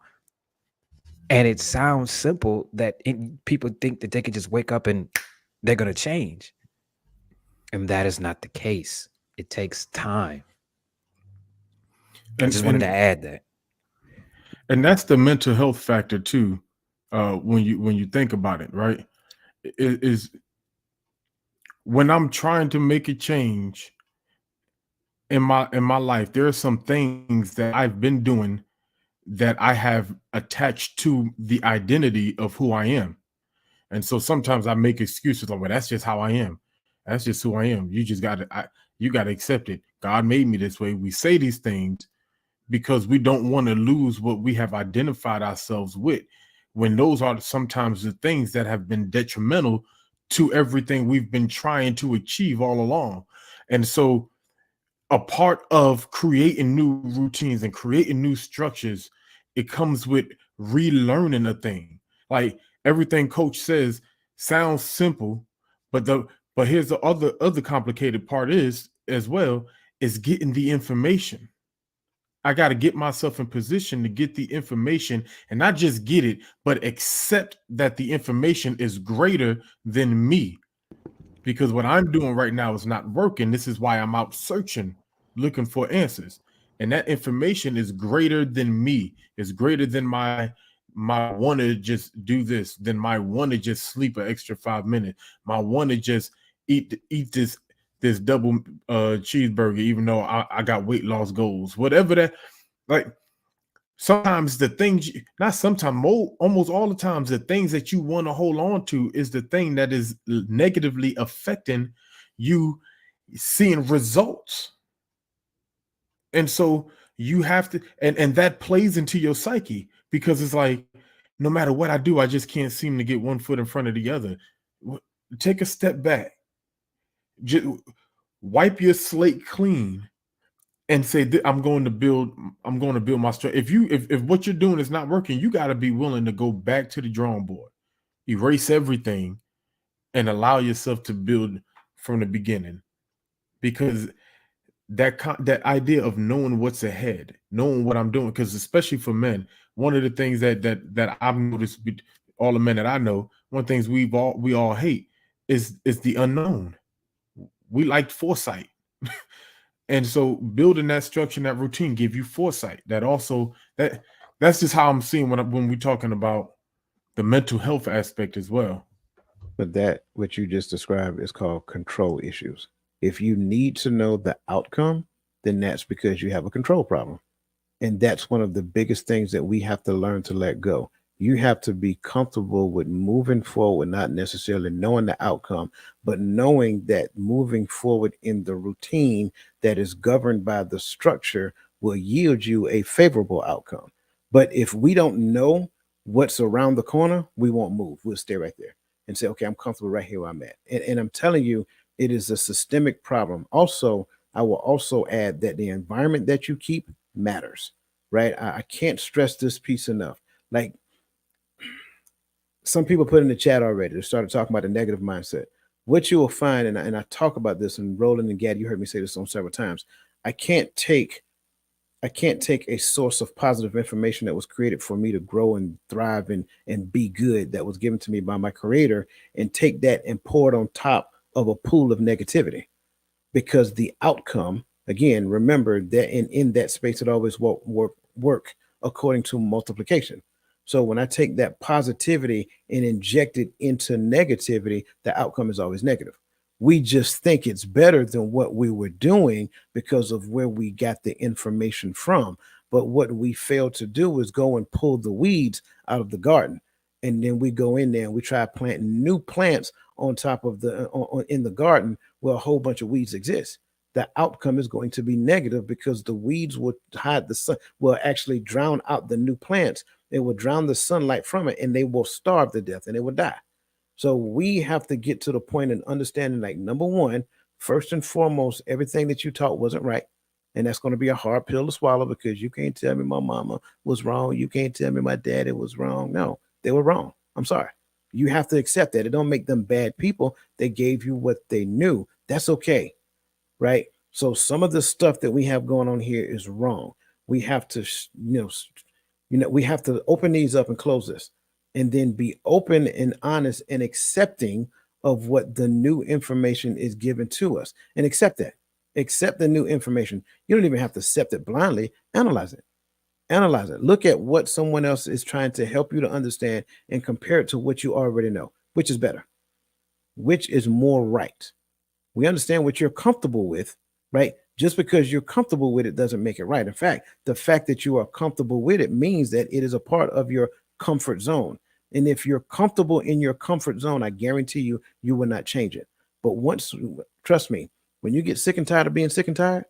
and it sounds simple that people think that they can just wake up and they're gonna change, and that is not the case. It takes time. I And just wanted to add that. and that's the mental health factor too. When you think about it, right? Is when I'm trying to make a change in my life, there are some things that I've been doing that I have attached to the identity of who I am. And so sometimes I make excuses like, well, that's just how I am. That's just who I am. You gotta accept it. God made me this way. We say these things because we don't want to lose what we have identified ourselves with, when those are sometimes the things that have been detrimental to everything we've been trying to achieve all along. And so a part of creating new routines and creating new structures, it comes with relearning a thing. Like everything coach says sounds simple, but here's the other complicated part is as well, is getting the information. I got to get myself in position to get the information, and not just get it, but accept that the information is greater than me. Because what I'm doing right now is not working. This is why I'm out searching, looking for answers. And that information is greater than me. It's greater than my want to just do this, than my want to just sleep an extra 5 minutes. My want to just eat this double cheeseburger, even though I got weight loss goals. Whatever that, like, sometimes the things, not sometimes, almost all the times, the things that you want to hold on to is the thing that is negatively affecting you seeing results. And so you have to, and that plays into your psyche, because it's like, no matter what I do, I just can't seem to get one foot in front of the other. Take a step back. Just wipe your slate clean and say, I'm going to build my strength. If what you're doing is not working, you got to be willing to go back to the drawing board, erase everything, and allow yourself to build from the beginning. Because that idea of knowing what's ahead, knowing what I'm doing, because especially for men, one of the things that I've noticed, all the men that I know, one of the things we all hate is the unknown. We like foresight. And so building that structure and that routine give you foresight. That's just how I'm seeing when we're talking about the mental health aspect as well. But that, what you just described, is called control issues. If you need to know the outcome, then that's because you have a control problem. And that's one of the biggest things that we have to learn to let go. You have to be comfortable with moving forward, not necessarily knowing the outcome, but knowing that moving forward in the routine that is governed by the structure will yield you a favorable outcome. But if we don't know what's around the corner, we won't move. We'll stay right there and say, okay, I'm comfortable right here where I'm at. And I'm telling you, it is a systemic problem. Also, I will also add that the environment that you keep matters, right? I can't stress this piece enough. Like, some people put in the chat already, they started talking about the negative mindset. What you will find, and I talk about this, and Roland and Gad, you heard me say this on several times. I can't take a source of positive information that was created for me to grow and thrive and be good, that was given to me by my creator, and take that and pour it on top of a pool of negativity. Because the outcome, again, remember that in that space, it always work according to multiplication. So when I take that positivity and inject it into negativity, the outcome is always negative. We just think it's better than what we were doing because of where we got the information from. But what we fail to do is go and pull the weeds out of the garden. And then we go in there and we try planting new plants on top of in the garden where a whole bunch of weeds exist. The outcome is going to be negative because the weeds will hide the sun, will actually drown out the new plants. It will drown the sunlight from it, and they will starve to death and they will die. So we have to get to the point in understanding, like, number one, first and foremost, everything that you taught wasn't right. And that's going to be a hard pill to swallow, because you can't tell me my mama was wrong. You can't tell me my daddy was wrong. No, they were wrong. I'm sorry. You have to accept that. It don't make them bad people. They gave you what they knew. That's okay. Right? So some of the stuff that we have going on here is wrong. We have to, we have to open these up and close this, and then be open and honest and accepting of what the new information is given to us, and accept that. Accept the new information. You don't even have to accept it blindly. Analyze it. Analyze it. Look at what someone else is trying to help you to understand and compare it to what you already know. Which is better? Which is more right? We understand what you're comfortable with, right? Just because you're comfortable with it doesn't make it right. In fact, the fact that you are comfortable with it means that it is a part of your comfort zone. And if you're comfortable in your comfort zone, I guarantee you, you will not change it. But once, trust me, when you get sick and tired of being sick and tired,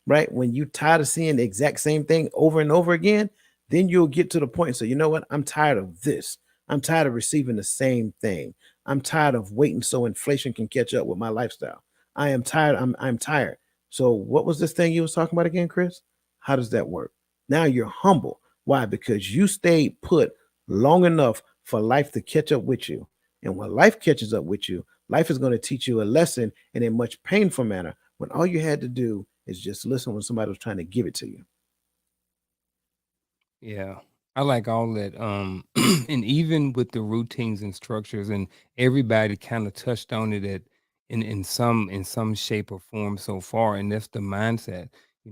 right? When you tired of seeing the exact same thing over and over again, then you'll get to the point and say, you know what? I'm tired of this. I'm tired of receiving the same thing. I'm tired of waiting so inflation can catch up with my lifestyle. I am tired. I'm tired. So what was this thing you was talking about again, Chris? How does that work? Now you're humble. Why? Because you stayed put long enough for life to catch up with you. And when life catches up with you, life is going to teach you a lesson in a much painful manner when all you had to do is just listen when somebody was trying to give it to you. Yeah. I like all that. And even with the routines and structures, and everybody kind of touched on it in some shape or form so far. And that's the mindset.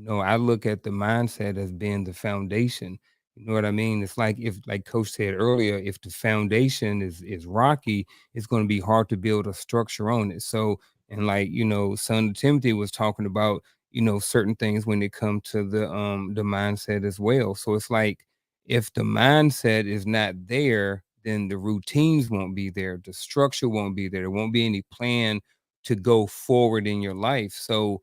I look at the mindset as being the foundation. You know what I mean? It's like, if, like Coach said earlier, if the foundation is rocky, it's going to be hard to build a structure on it. So, and like, son Timothy was talking about, certain things when it comes to the mindset as well. So it's like, if the mindset is not there, then the routines won't be there, the structure won't be there, there won't be any plan to go forward in your life. So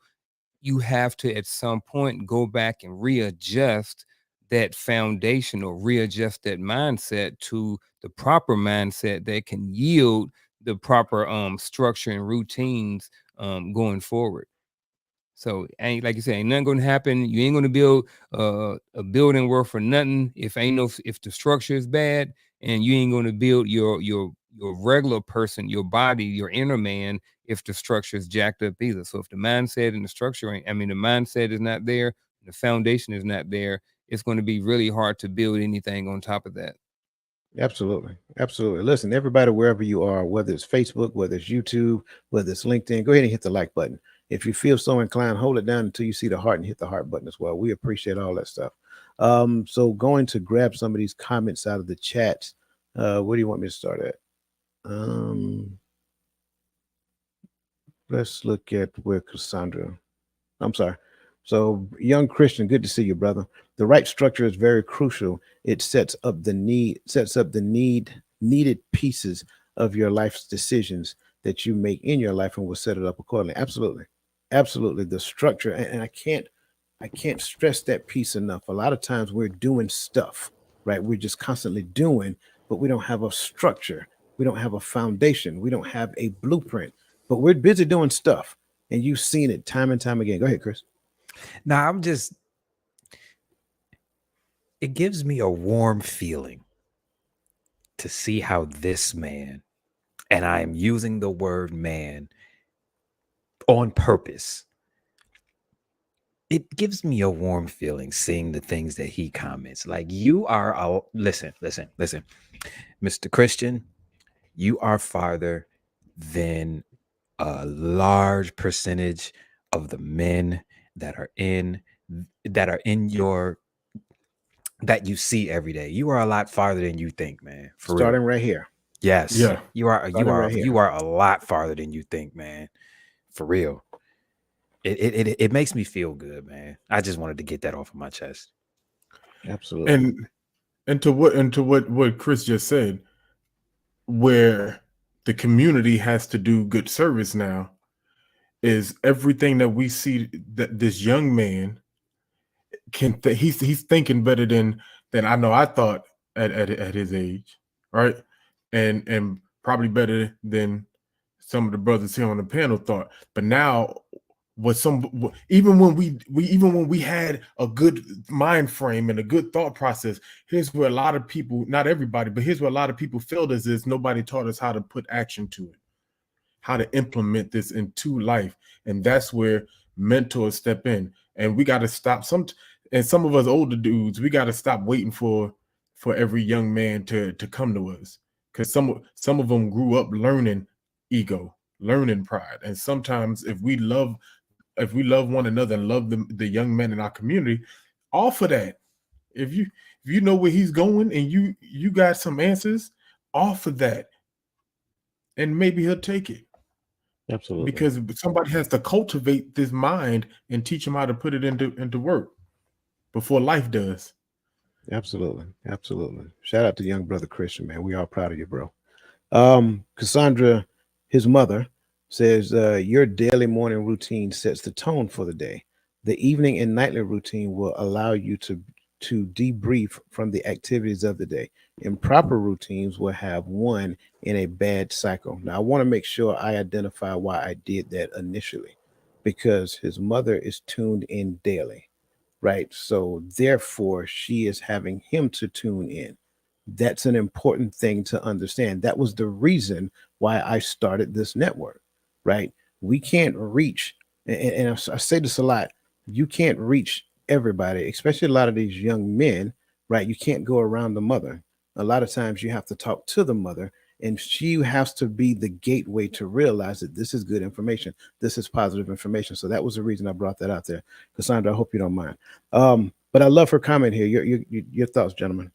you have to, at some point, go back and readjust that foundation, or readjust that mindset to the proper mindset that can yield the proper structure and routines going forward. So, ain't, like you say, ain't nothing gonna happen. You ain't gonna build a building worth for nothing if the structure is bad, and you ain't gonna build your regular person, your body, your inner man, if the structure is jacked up either. So if the mindset and the structure ain't, the mindset is not there, the foundation is not there, it's going to be really hard to build anything on top of that. Absolutely. Absolutely. Listen, everybody, wherever you are, whether it's Facebook, whether it's YouTube, whether it's LinkedIn, go ahead and hit the like button. If you feel so inclined, hold it down until you see the heart and hit the heart button as well. We appreciate all that stuff. So going to grab some of these comments out of the chat. Where do you want me to start at? Let's look at where Cassandra. I'm sorry. So, young Christian, good to see you, brother. The right structure is very crucial. It sets up the needed pieces of your life's decisions that you make in your life, and will set it up accordingly. Absolutely. Absolutely. The structure, and I can't stress that piece enough. A lot of times we're doing stuff, right? We're just constantly doing, but we don't have a structure. We don't have a foundation. We don't have a blueprint, but we're busy doing stuff. And you've seen it time and time again. Go ahead, Chris. Now, it gives me a warm feeling to see how this man, and I am using the word man on purpose, it gives me a warm feeling seeing the things that he comments. Like, you are, listen, Mr. Christian, you are farther than a large percentage of the men that are in your, that you see every day. You are a lot farther than you think, man. For Starting real. right here. Yes. Yeah. You are Starting right here. you are a lot farther than you think, man. For real. It makes me feel good, man. I just wanted to get that off of my chest. Absolutely. And to what Chris just said, where the community has to do good service now, is everything that we see that this young man he's thinking better than I know I thought at his age, right? And probably better than some of the brothers here on the panel thought. But now, even when we had a good mind frame and a good thought process, here's where a lot of people, not everybody, but here's where a lot of people failed us, is nobody taught us how to put action to it, how to implement this into life. And that's where mentors step in. And we got to stop some of us older dudes, we got to stop waiting for every young man to come to us, because some of them grew up learning ego, learning pride. And sometimes if we love one another and love the young men in our community, offer that. If you know where he's going and you got some answers, offer that, and maybe he'll take it. Absolutely. Because somebody has to cultivate this mind and teach him how to put it into work before life does. Absolutely. Absolutely. Shout out to young brother Christian, man. We all proud of you, bro. Cassandra, his mother, says your daily morning routine sets the tone for the day. The evening and nightly routine will allow you to debrief from the activities of the day. Improper routines will have one in a bad cycle. Now, I want to make sure I identify why I did that initially, because his mother is tuned in daily, right? So therefore, she is having him to tune in. That's an important thing to understand. That was the reason why I started this network, right? We can't reach, and I say this a lot, you can't reach everybody, especially a lot of these young men, right? You can't go around the mother. A lot of times you have to talk to the mother, and she has to be the gateway to realize that this is good information. This is positive information. So that was the reason I brought that out there. Cassandra, I hope you don't mind. But I love her comment here. Your thoughts, gentlemen.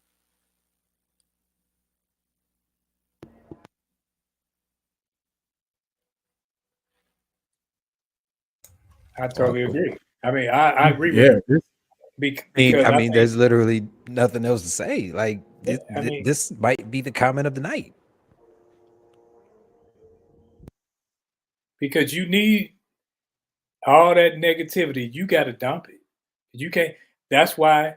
I totally agree. I mean, I agree with Yeah, you I because I mean, think, there's literally nothing else to say. Like I mean, this might be the comment of the night. because you need all that negativity, you got to dump it. You can't. That's why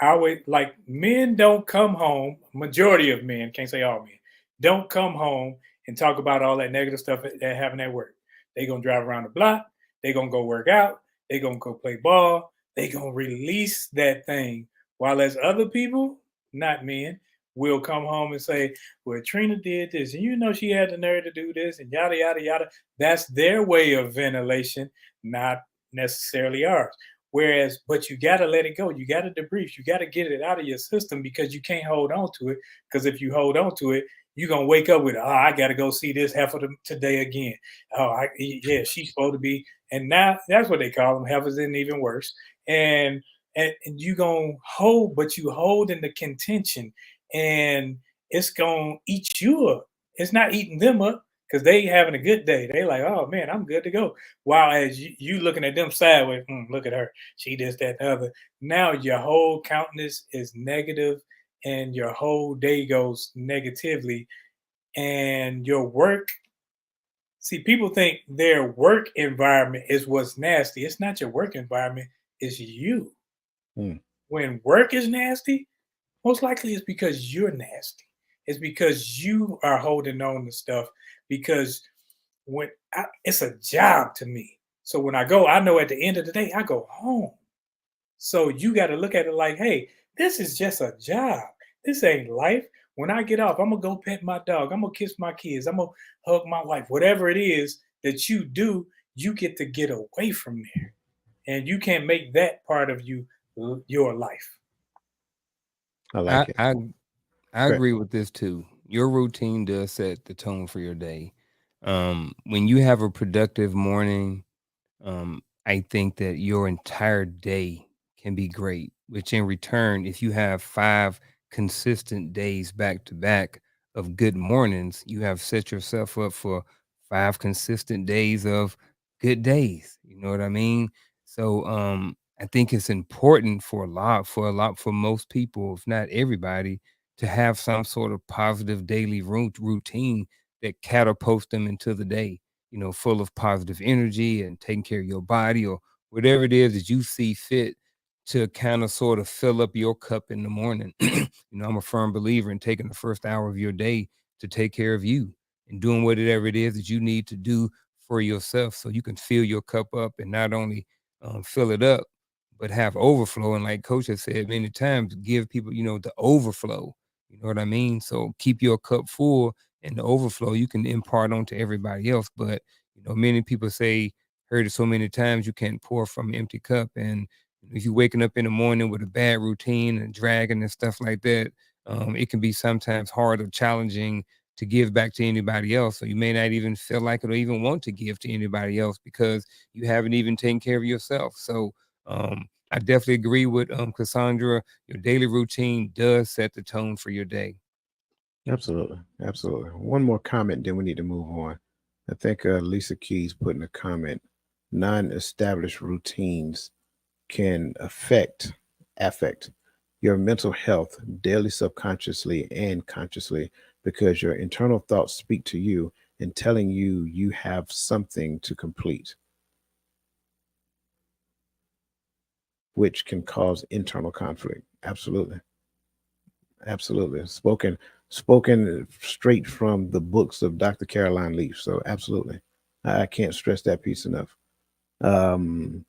I always like men don't come home. Majority of men, can't say all men, don't come home and talk about all that negative stuff that happened at work. They gonna drive around the block. They gonna go work out. They gonna go play ball. They gonna release that thing. While as other people, not men, will come home and say, "Well, Trina did this, and you know she had the nerve to do this, and yada yada yada." That's their way of ventilation, not necessarily ours. Whereas, but you got to let it go. You got to debrief. You got to get it out of your system because you can't hold on to it. Because if you hold on to it, you're going to wake up with, oh, I got to go see this heifer today again. Oh, yeah, she's supposed to be. And now that's what they call them. Heifers and even worse. And, and you going to hold, but you hold in the contention and it's going to eat you up. It's not eating them up because they having a good day. They like, oh man, I'm good to go. While as you looking at them sideways, look at her, she this, that, the other. Now your whole countenance is negative, and your whole day goes negatively, and your work. See, people think their work environment is what's nasty. It's not your work environment. It's you. Hmm. When work is nasty, most likely it's because you're nasty. It's because you are holding on to stuff because it's a job to me. So when I go, I know at the end of the day, I go home. So you got to look at it like, hey, this is just a job. This ain't life. When I get off, I'm gonna go pet my dog. I'm gonna kiss my kids. I'm gonna hug my wife. Whatever it is that you do, you get to get away from there, and you can't make that part of you your life. I I like it. I I Great. agree with this too. Your routine does set the tone for your day. When you have a productive morning, I think that your entire day can be great, which in return, if you have 5 consistent days back to back of good mornings, you have set yourself up for 5 consistent days of good days. You know what I mean? So I think it's important for most people, if not everybody, to have some sort of positive daily routine that catapults them into the day, full of positive energy and taking care of your body or whatever it is that you see fit to kind of sort of fill up your cup in the morning. I'm a firm believer in taking the first hour of your day to take care of you and doing whatever it is that you need to do for yourself so you can fill your cup up and not only fill it up, but have overflow. And like Coach has said many times, give people, the overflow. You know what I mean? So keep your cup full and the overflow you can impart onto everybody else. But many people heard it so many times, you can't pour from an empty cup. And if you're waking up in the morning with a bad routine and dragging and stuff like that, it can be sometimes hard or challenging to give back to anybody else. So you may not even feel like it or even want to give to anybody else because you haven't even taken care of yourself. So I definitely agree with Cassandra. Your daily routine does set the tone for your day. Absolutely. Absolutely. One more comment, then we need to move on. I think Lisa Keys put in a comment, non-established routines can affect affect. your mental health daily, subconsciously, and consciously, because your internal thoughts speak to you and telling you you have something to complete, which can cause internal conflict. Absolutely. Absolutely. Spoken straight from the books of Dr. Caroline Leaf. So absolutely. I can't stress that piece enough. Um,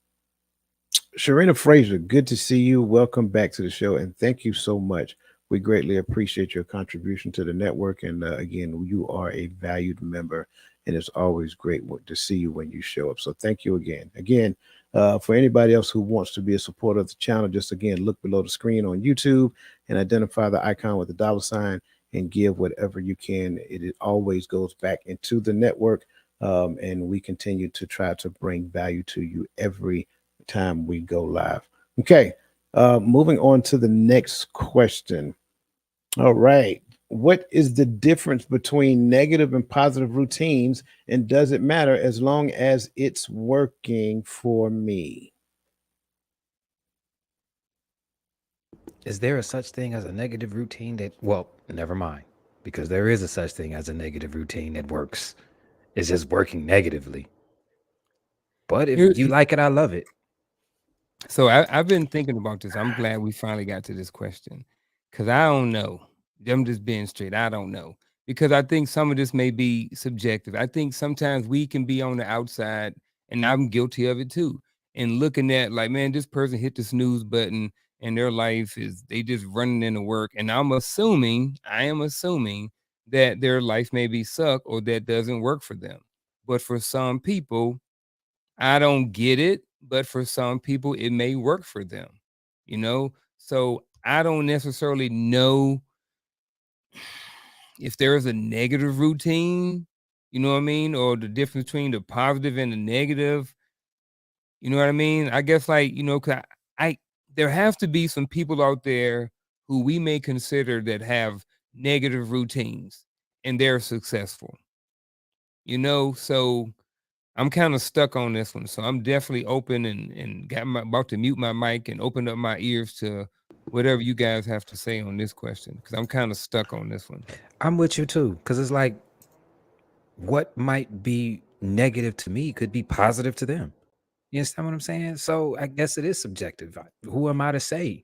Sharina Fraser, good to see you. Welcome back to the show, and thank you so much. We greatly appreciate your contribution to the network. And again, you are a valued member, and it's always great to see you when you show up. So thank you again. Again, for anybody else who wants to be a supporter of the channel, just again look below the screen on YouTube and identify the icon with the dollar sign and give whatever you can. It always goes back into the network, and we continue to try to bring value to you every time we go live. Okay, moving on to the next question. All right. What is the difference between negative and positive routines, and does it matter as long as it's working for me? Is there a such thing as a negative routine that, well, never mind, because there is a such thing as a negative routine that works. It's just working negatively. But if Here, you like it, I love it. so I've been thinking about this. I'm glad we finally got to this question because I don't know. I'm just being straight. I don't know because I think some of this may be subjective. I think sometimes we can be on the outside, and I'm guilty of it too. And looking at like, man, this person hit the snooze button, and their life is they just running into work. And I am assuming that their life maybe suck or that doesn't work for them. But for some people, I don't get it, but for some people, it may work for them, you know? So I don't necessarily know if there is a negative routine, you know what I mean? Or the difference between the positive and the negative, you know what I mean? I guess like, you know, 'cause there have to be some people out there who we may consider that have negative routines and they're successful, you know? So I'm kind of stuck on this one. So I'm definitely open and about to mute my mic and open up my ears to whatever you guys have to say on this question because I'm kind of stuck on this one. I'm with you too, because it's like what might be negative to me could be positive to them. You understand what I'm saying? So I guess it is subjective. Who am I to say?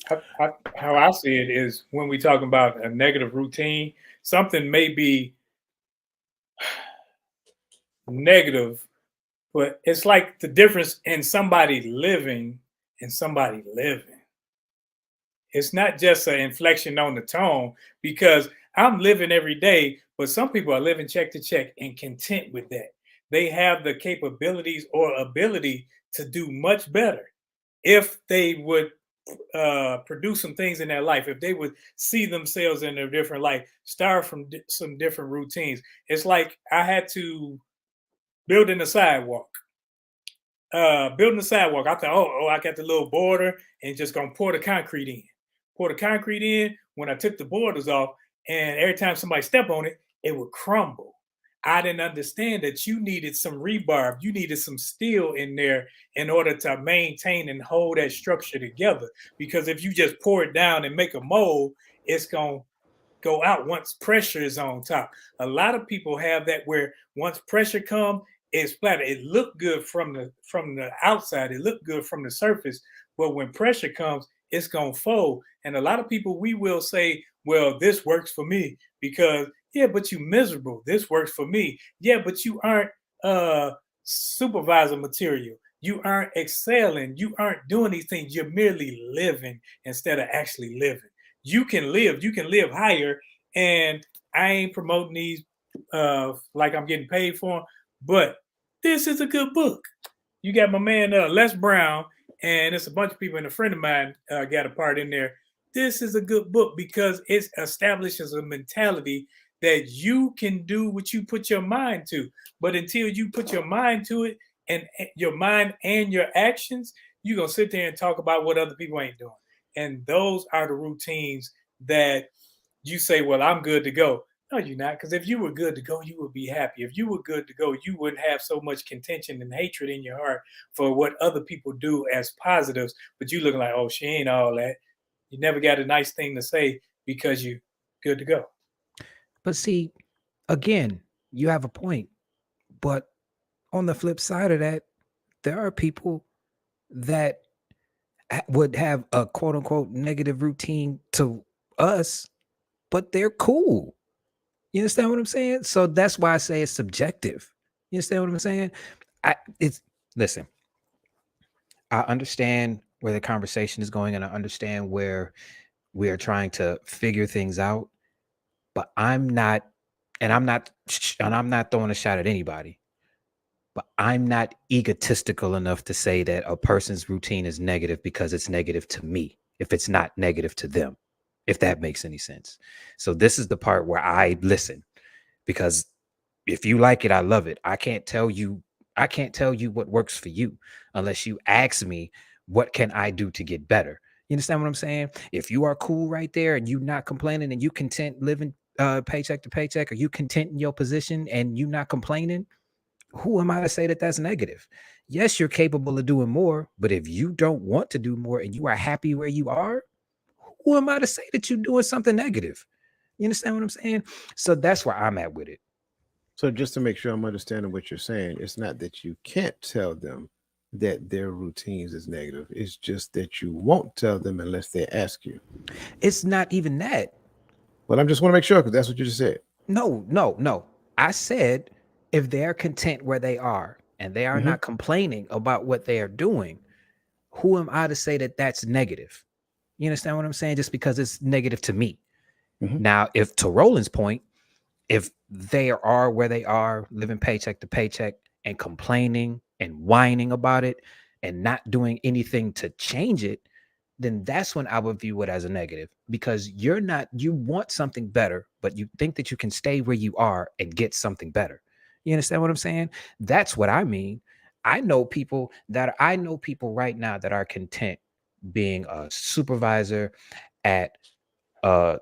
How I see it is when we talk about a negative routine, something may be negative, but it's like the difference in somebody living and somebody living. It's not just an inflection on the tone because I'm living every day, but some people are living check to check and content with that. They have the capabilities or ability to do much better if they would produce some things in their life, if they would see themselves in a different light, start from some different routines. It's like I had to build in a sidewalk. Building the sidewalk, I thought, I got the little border and just gonna pour the concrete in. Pour the concrete in. When I took the borders off, and every time somebody step on it, it would crumble. I didn't understand that you needed some rebar, you needed some steel in there in order to maintain and hold that structure together. Because if you just pour it down and make a mold, it's gonna go out once pressure is on top. A lot of people have that where once pressure comes, it's flat. It looked good from the outside. It looked good from the surface, but when pressure comes, it's gonna fold. And a lot of people, we will say, "Well, this works for me because yeah, but you miserable. This works for me. Yeah, but you aren't supervisor material. You aren't excelling. You aren't doing these things. You're merely living instead of actually living. You can live. You can live higher. And I ain't promoting these like I'm getting paid for them, but this is a good book. You got my man Les Brown, and it's a bunch of people, and a friend of mine got a part in there. This is a good book because it establishes a mentality that you can do what you put your mind to. But until you put your mind to it, and your mind and your actions, you're gonna sit there and talk about what other people ain't doing. And those are the routines that you say, well, I'm good to go. No, you're not. Because if you were good to go, you would be happy. If you were good to go, you wouldn't have so much contention and hatred in your heart for what other people do as positives. But you looking like, oh, she ain't all that. You never got a nice thing to say because you good to go. But see, again, you have a point. But on the flip side of that, there are people that would have a quote unquote negative routine to us, but they're cool. You understand what I'm saying? So that's why I say it's subjective. You understand what I'm saying? It's listen, I understand where the conversation is going and I understand where we are trying to figure things out, but I'm not throwing a shot at anybody, but I'm not egotistical enough to say that a person's routine is negative because it's negative to me, if it's not negative to them, if that makes any sense. So this is the part where I listen, because if you like it, I love it. I can't tell you what works for you unless you ask me, what can I do to get better? You understand what I'm saying? If you are cool right there and you not complaining and you content living paycheck to paycheck, or you content in your position and you not complaining, who am I to say that that's negative? Yes, you're capable of doing more, but if you don't want to do more and you are happy where you are, who am I to say that you're doing something negative? You understand what I'm saying? So that's where I'm at with it. So just to make sure I'm understanding what you're saying, it's not that you can't tell them that their routines is negative. It's just that you won't tell them unless they ask you. It's not even that. Well, I just want to make sure because that's what you just said. No. I said if they're content where they are and they are Mhm. not complaining about what they are doing, who am I to say that that's negative? You understand what I'm saying? Just because it's negative to me. Mhm. Now, if to Roland's point, if they are where they are, living paycheck to paycheck and complaining and whining about it and not doing anything to change it, then that's when I would view it as a negative, because you want something better, but you think that you can stay where you are and get something better. You understand what I'm saying? That's what I mean. I know people right now that are content being a supervisor at a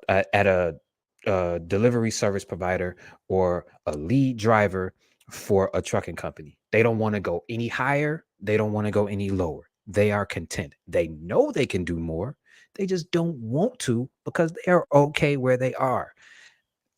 delivery service provider or a lead driver for a trucking company. They don't want to go any higher. They don't want to go any lower. They are content. They know they can do more. They just don't want to because they are okay where they are.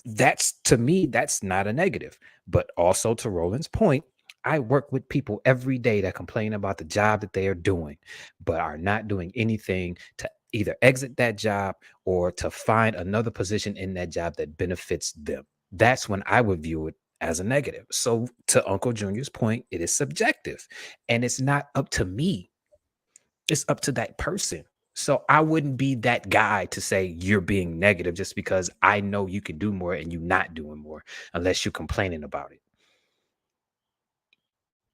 That's, to me, that's not a negative. But also, to Roland's point, I work with people every day that complain about the job that they are doing, but are not doing anything to either exit that job or to find another position in that job that benefits them. That's when I would view it as a negative. So, to Uncle Junior's point, it is subjective and it's not up to me, it's up to that person. So I wouldn't be that guy to say you're being negative just because I know you can do more and you're not doing more unless you're complaining about it.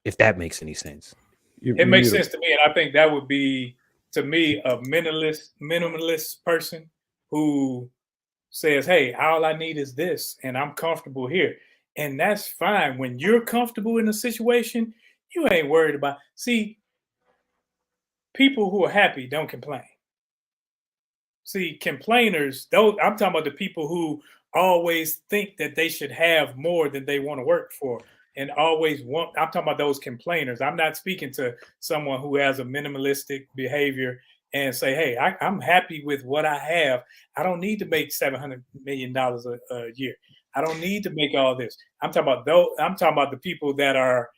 If that makes any sense. It You're makes mutable. sense to me, and I think that would be, to me, a minimalist person who says, "Hey, all I need is this, and I'm comfortable here," and that's fine. When you're comfortable in a situation, you ain't worried about. See, people who are happy don't complain. See, complainers, those I'm talking about the people who always think that they should have more than they want to work for and always want. I'm talking about those complainers. I'm not speaking to someone who has a minimalistic behavior and say, "Hey, I'm happy with what I have. I don't need to make $700 million a year. I don't need to make all this." I'm talking about those. I'm talking about the people that are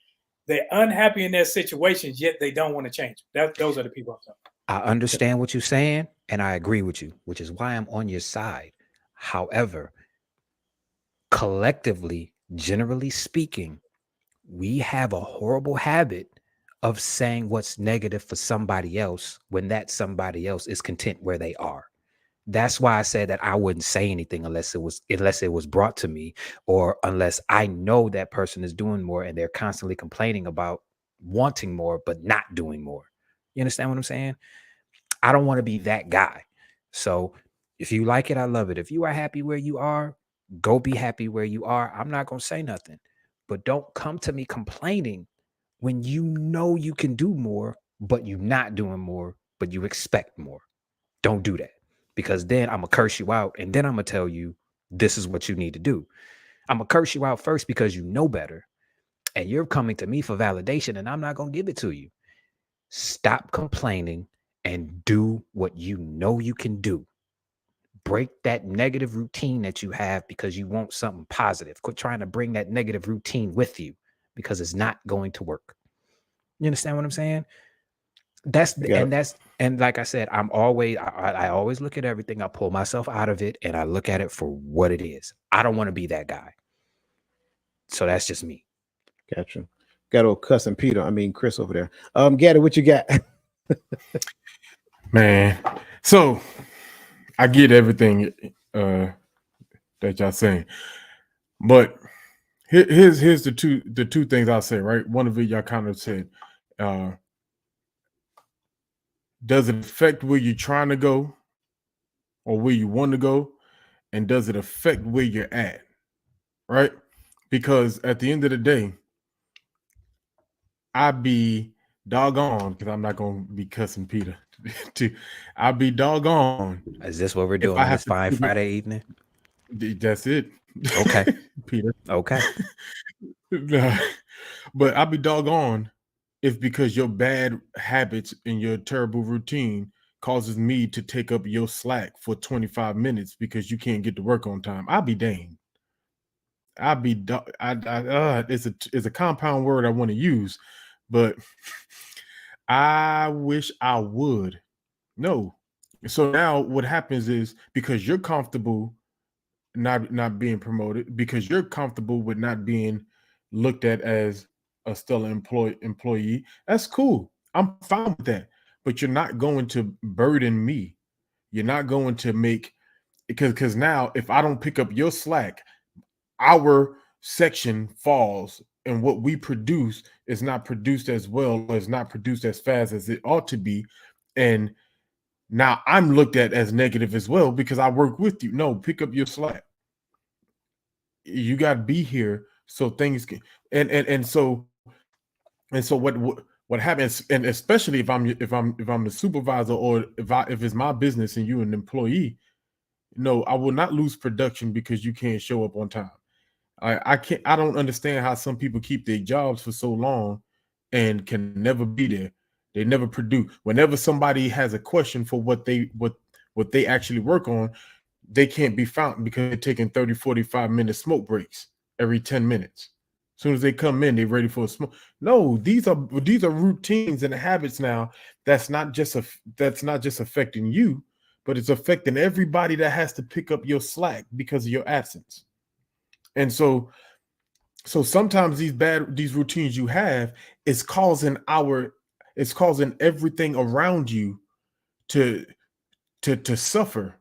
they're unhappy in their situations, yet they don't want to change. Those are the people I'm talking about. I understand what you're saying and I agree with you, which is why I'm on your side. However, collectively, generally speaking, we have a horrible habit of saying what's negative for somebody else when that somebody else is content where they are. That's why I said that I wouldn't say anything unless it was brought to me, or unless I know that person is doing more and they're constantly complaining about wanting more but not doing more. You understand what I'm saying? I don't want to be that guy. So if you like it, I love it. If you are happy where you are, go be happy where you are. I'm not going to say nothing. But don't come to me complaining when you know you can do more, but you're not doing more, but you expect more. Don't do that, because then I'm going to curse you out and then I'm going to tell you This is what you need to do. I'm going to curse you out first because you know better. And you're coming to me for validation and I'm not going to give it to you. Stop complaining and do what you know you can do. Break that negative routine that you have because you want something positive. Quit trying to bring that negative routine with you because it's not going to work. You understand what I'm saying? And like I said, I always look at everything. I pull myself out of it and I look at it for what it is. I don't want to be that guy. So that's just me. Gotcha. Got old cussing Chris over there. Gaddy, what you got? Man, so I get everything that y'all saying, but here's the two things I'll say. Right, one of it y'all kind of said. Does it affect where you're trying to go, or where you want to go, and does it affect where you're at? Right, because at the end of the day, I be doggone, because I'm not gonna be cussing Peter. I be doggone. Is this what we're doing on this fine Friday evening? That's it. Okay. Peter. Okay. But I'll be doggone if because your bad habits and your terrible routine causes me to take up your slack for 25 minutes because you can't get to work on time. I'll be dang. It's a compound word I want to use, but I wish I would. No. So now what happens is because you're comfortable not being promoted, because you're comfortable with not being looked at as a stellar employee, that's cool. I'm fine with that. But you're not going to burden me. You're not going to make because now if I don't pick up your slack, our section falls and what we produce is not produced as well or is not produced as fast as it ought to be. And now I'm looked at as negative as well because I work with you. No, pick up your slack. You got to be here so things can and so what happens, and especially if I'm the supervisor or if it's my business and you're an employee, no, I will not lose production because you can't show up on time. I don't understand how some people keep their jobs for so long and can never be there. They never produce. Whenever somebody has a question for what they actually work on, they can't be found because they're taking 30, 45-minute smoke breaks every 10 minutes. As soon as they come in, they're ready for a smoke. No, these are routines and habits now. That's not just affecting you, but it's affecting everybody that has to pick up your slack because of your absence. And so sometimes these routines you have is causing everything around you to suffer.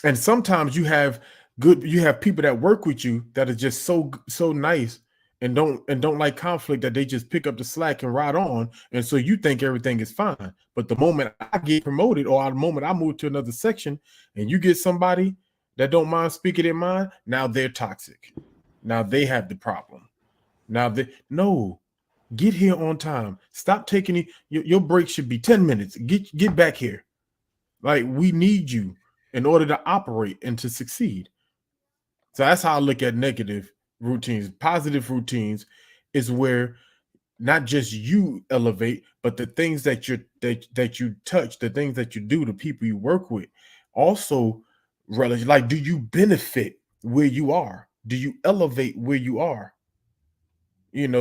And sometimes you have people that work with you that are just so nice and don't like conflict that they just pick up the slack and ride on. And so you think everything is fine. But the moment I get promoted or the moment I move to another section and you get somebody that don't mind speaking their mind, now they're toxic. Now they have the problem. Get here on time. Stop taking your break should be 10 minutes. Get back here. Like, we need you in order to operate and to succeed. So that's how I look at negative routines. Positive routines is where not just you elevate, but the things that you touch, the things that you do, the people you work with, also relative. Like, do you benefit where you are? Do you elevate where you are?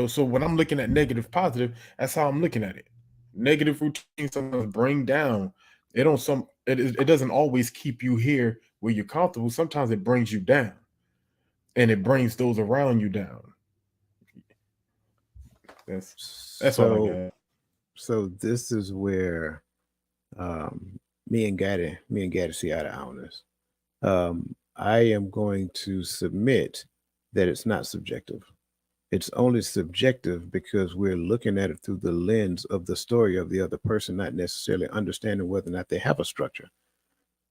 So when I'm looking at negative, positive, that's how I'm looking at it. Negative routines sometimes bring down. It doesn't always keep you here where you're comfortable. Sometimes it brings you down, and it brings those around you down. That's all I got. So this is where me and Gaddy see eye to eye on this. I am going to submit that it's not subjective. It's only subjective because we're looking at it through the lens of the story of the other person, not necessarily understanding whether or not they have a structure.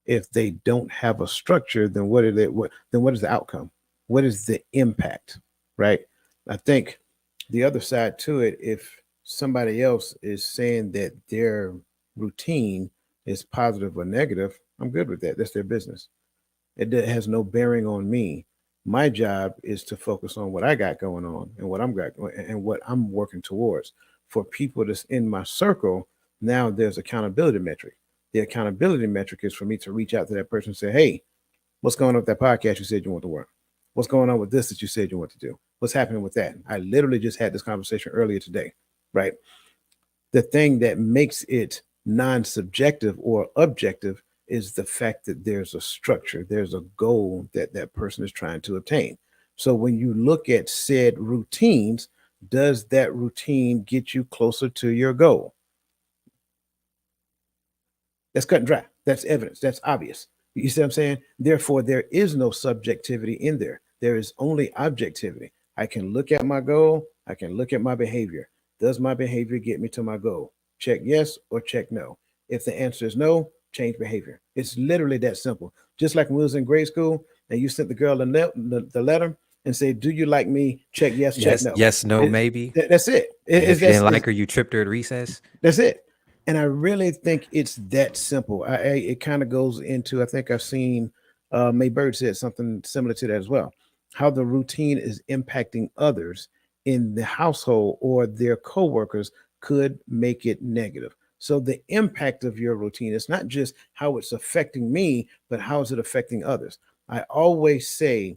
If they don't have a structure, then what is the outcome? What is the impact? Right? I think the other side to it, if somebody else is saying that their routine is positive or negative, I'm good with that. That's their business. Has no bearing on me. My job is to focus on what I got going on and what I'm working towards. For people that's in my circle, now there's accountability metric. The accountability metric is for me to reach out to that person and say, "Hey, what's going on with that podcast you said you want to work? What's going on with this that you said you want to do? What's happening with that?" I literally just had this conversation earlier today, right? The thing that makes it non-subjective or objective is the fact that there's a structure, there's a goal that that person is trying to obtain. So when you look at said routines, does that routine get you closer to your goal? That's cut and dry. That's evidence. That's obvious. You see what I'm saying? Therefore, there is no subjectivity in there. There is only objectivity. I can look at my goal. I can look at my behavior. Does my behavior get me to my goal? Check yes or check no. If the answer is no, change behavior. It's literally that simple. Just like when we was in grade school and you sent the girl the letter and say, "Do you like me?" Check yes, check Yes, no. yes, no, maybe. That's it. And if you didn't like her, you tripped her at recess. That's it. And I really think it's that simple. It kind of goes into, I think I've seen May Bird said something similar to that as well. How the routine is impacting others in the household or their coworkers could make it negative. So the impact of your routine, it's not just how it's affecting me, but how is it affecting others? I always say,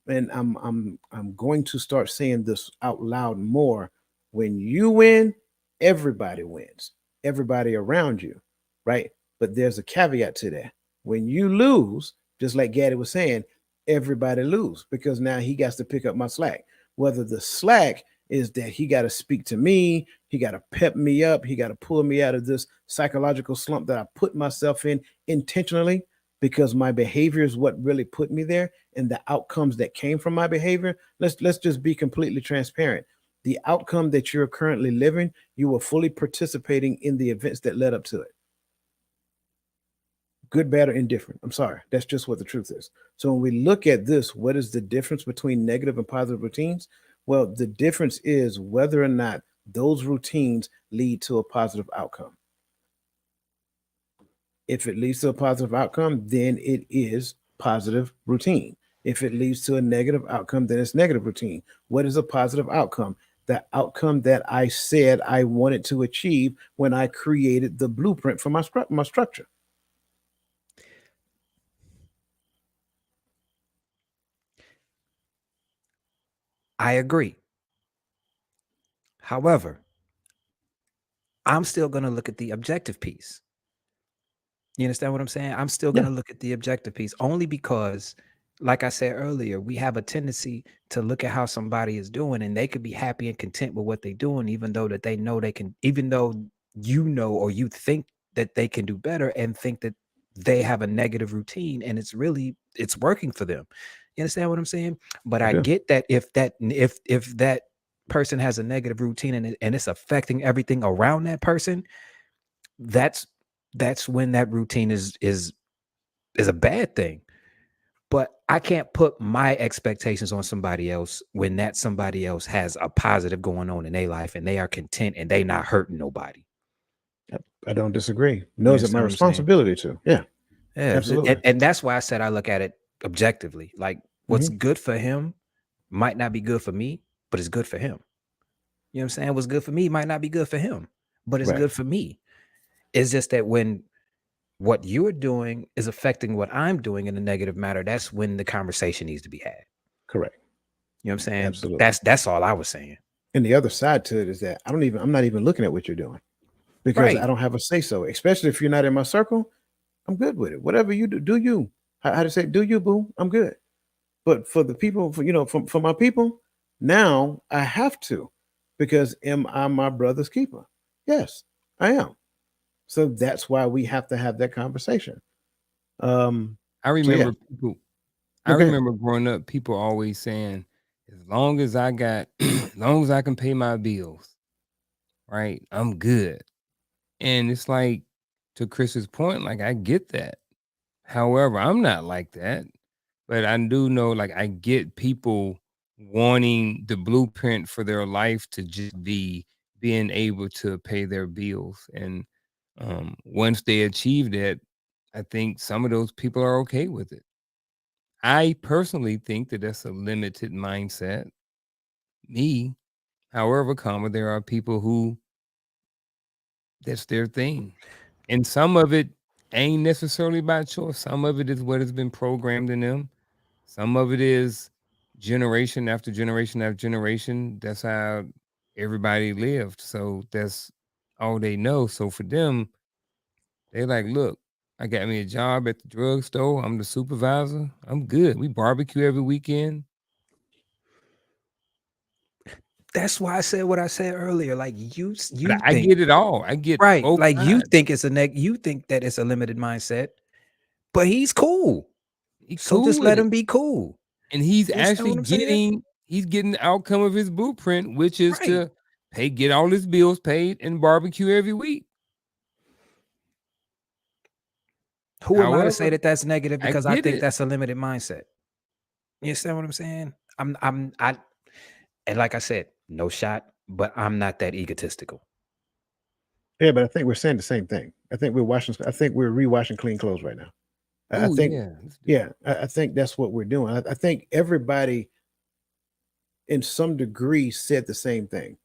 and I'm going to start saying this out loud more. When you win, everybody wins, everybody around you, right? But there's a caveat to that. When you lose, just like Gaddy was saying, everybody lose because now he got to pick up my slack. Whether the slack is that he got to speak to me, he got to pep me up, he got to pull me out of this psychological slump that I put myself in intentionally because my behavior is what really put me there and the outcomes that came from my behavior. Let's just be completely transparent. The outcome that you're currently living, you were fully participating in the events that led up to it. Good, bad, or indifferent. I'm sorry. That's just what the truth is. So when we look at this, what is the difference between negative and positive routines? Well, the difference is whether or not those routines lead to a positive outcome. If it leads to a positive outcome, then it is positive routine. If it leads to a negative outcome, then it's negative routine. What is a positive outcome? The outcome that I said I wanted to achieve when I created the blueprint for my structure. I agree. However, I'm still going to look at the objective piece. You understand what I'm saying? I'm still going to look at the objective piece only because, like I said earlier, we have a tendency to look at how somebody is doing and they could be happy and content with what they're doing, even though that they know they can, even though you know or you think that they can do better and think that they have a negative routine and it's working for them. You understand what I'm saying? But I get that if that person has a negative routine and it's affecting everything around that person, that's when that routine is a bad thing. But I can't put my expectations on somebody else when that somebody else has a positive going on in their life and they are content and they not hurting nobody. I don't disagree. Knows it my responsibility to. Yeah, absolutely. And that's why I said I look at it objectively. Like what's good for him might not be good for me, but it's good for him. You know what I'm saying? What's good for me might not be good for him, but it's good for me. It's just that when what you're doing is affecting what I'm doing in a negative matter, that's when the conversation needs to be had. Correct. You know what I'm saying? Absolutely. That's all I was saying. And the other side to it is that I'm not even looking at what you're doing because I don't have a say so, especially if you're not in my circle. I'm good with it. Whatever you do you. How to say, do you, boo? I'm good. But for the people, for my people, now I have to, because am I my brother's keeper? Yes, I am. So that's why we have to have that conversation. I remember people. I remember growing up, people always saying, "As long as I got, as long as I can pay my bills, right, I'm good." And it's like, to Chris's point, like I get that. However, I'm not like that. But I do know, like, I get people wanting the blueprint for their life to just be being able to pay their bills. And once they achieve that, I think some of those people are okay with it. I personally think that that's a limited mindset. Me, however, comma, there are people who that's their thing. And some of it ain't necessarily by choice. Some of it is what has been programmed in them. Some of it is generation after generation after generation. That's how everybody lived. So that's all they know. So for them, they like, look, I got me a job at the drugstore. I'm the supervisor. I'm good. We barbecue every weekend. That's why I said what I said earlier. Like you But I think get it all. I get right, both like you sides. think it's you think that it's a limited mindset, but he's cool. He So cool just with let it. him be cool. And he's You understand actually what I'm saying? he's getting the outcome of his blueprint, which is Right. to get all his bills paid and barbecue every week. Who am I to say However, that that's negative I because I get think it. that's a limited mindset? You understand what I'm saying? I and like I said, no shot, but I'm not that egotistical. Yeah, but I think we're saying the same thing. I think we're rewashing clean clothes right now. I Oh think, yeah. Let's do yeah, I think that's what we're doing. I think everybody in some degree said the same thing,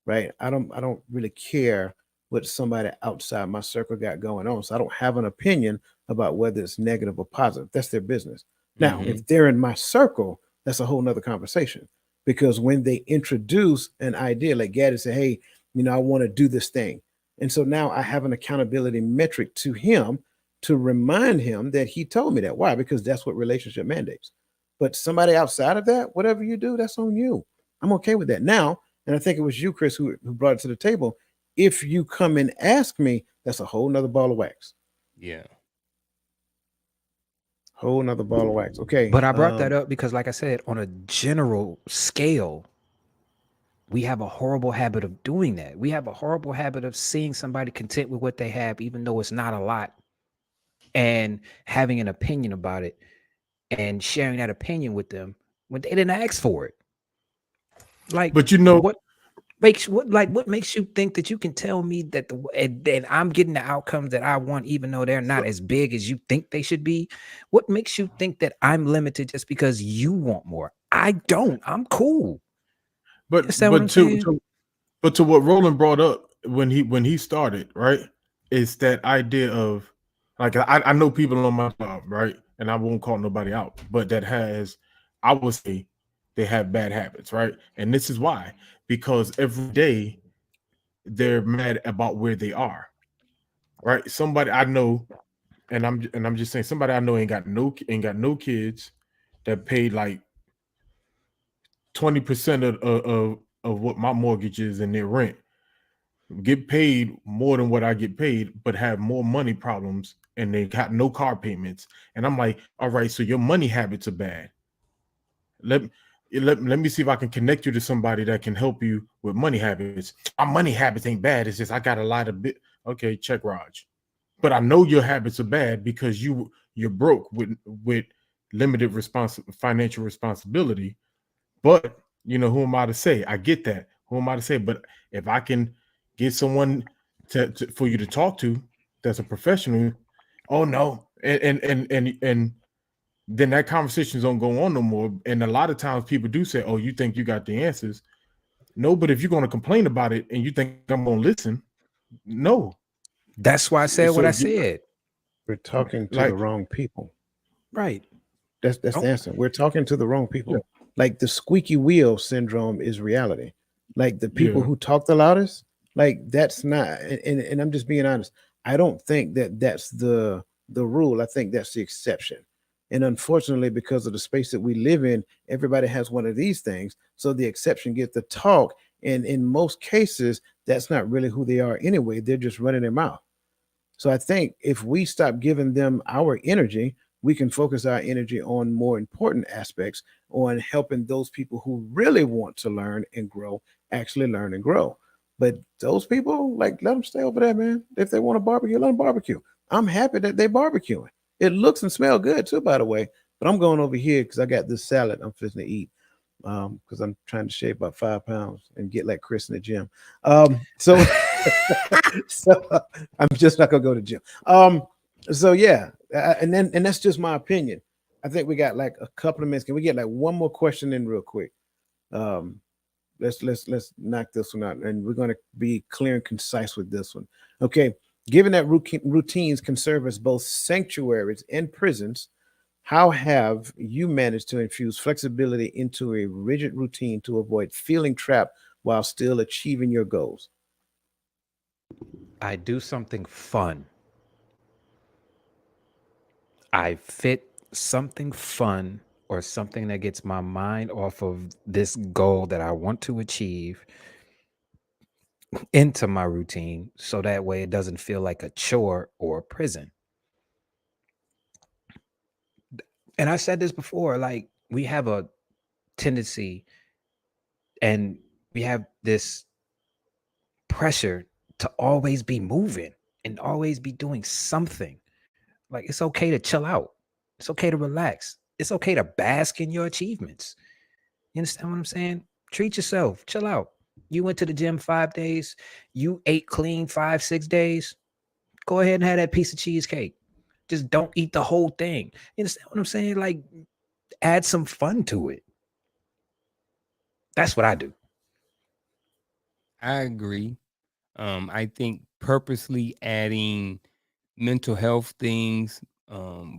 right? I don't really care what somebody outside my circle got going on. So I don't have an opinion about whether it's negative or positive. That's their business. Now, Mhm. if they're in my circle, that's a whole nother conversation. Because when they introduce an idea, like Gaddy said, hey, I want to do this thing. And so now I have an accountability metric to him to remind him that he told me that. Why? Because that's what relationship mandates. But somebody outside of that, whatever you do, that's on you. I'm okay with that now. And I think it was you, Chris, who brought it to the table. If you come and ask me, that's a whole nother ball of wax. Yeah. Whole nother ball of wax. Okay. But I brought that up because, like I said, on a general scale, we have a horrible habit of doing that. We have a horrible habit of seeing somebody content with what they have, even though it's not a lot, and having an opinion about it and sharing that opinion with them when they didn't ask for it. Like, But you know, what makes you think that you can tell me that and I'm getting the outcomes that I want, even though they're not as big as you think they should be? What makes you think that I'm limited just because you want more? I don't. I'm cool. You but understand what I'm but to, saying? to but to what Roland brought up when he started, right? Is that idea of like I know people on my job, right? And I won't call nobody out, but that has, I would say, they have bad habits, right? And this is why, because every day they're mad about where they are, right? Somebody I know, and I'm just saying, somebody I know ain't got no kids, that paid like 20% of what my mortgage is and their rent, get paid more than what I get paid, but have more money problems and they got no car payments. And I'm like, all right, so your money habits are bad. Let me see if I can connect you to somebody that can help you with money habits. My money habits ain't bad. It's just I got a lot of bit. Okay, check Raj. But I know your habits are bad because you're broke with limited financial responsibility. But who am I to say? I get that. Who am I to say? But if I can get someone for you to talk to that's a professional, oh no, and then that conversations don't go on no more. And a lot of times people do say, "Oh, you think you got the answers?" No, but if you're going to complain about it and you think I'm going to listen, no. That's why I said what So I said. We're talking to the like, wrong people. Right. That's the Oh, answer. We're talking to the wrong yeah, people. Like the squeaky wheel syndrome is reality. Like the people yeah. who talk the loudest, like that's not. And I'm just being honest. I don't think that that's the rule. I think that's the exception. And unfortunately, because of the space that we live in, everybody has one of these things. So the exception gets the talk. And in most cases, that's not really who they are anyway. They're just running their mouth. So I think if we stop giving them our energy, we can focus our energy on more important aspects, on helping those people who really want to learn and grow actually learn and grow. But those people, like, let them stay over there, man. If they want to barbecue, let them barbecue. I'm happy that they barbecuing. It looks and smells good too, by the way. But I'm going over here because I got this salad I'm fixing to eat. Because I'm trying to shave about 5 pounds and get like Chris in the gym. So so I'm just not gonna go to the gym. So yeah, and that's just my opinion. I think we got like a couple of minutes. Can we get like one more question in real quick? Um, let's knock this one out, and we're going to be clear and concise with this one. Okay, given that routines can serve as both sanctuaries and prisons, how have you managed to infuse flexibility into a rigid routine to avoid feeling trapped while still achieving your goals? I do something fun. I fit something fun or something that gets my mind off of this goal that I want to achieve into my routine so that way it doesn't feel like a chore or a prison. And I said this before, like we have a tendency and we have this pressure to always be moving and always be doing something. Like it's okay to chill out. It's okay to relax. It's okay to bask in your achievements. You understand what I'm saying? Treat yourself. Chill out. You went to the gym 5 days. You ate clean 5, 6 days. Go ahead and have that piece of cheesecake. Just don't eat the whole thing. You understand what I'm saying? Like, add some fun to it. That's what I do. I agree. I think purposely adding mental health things,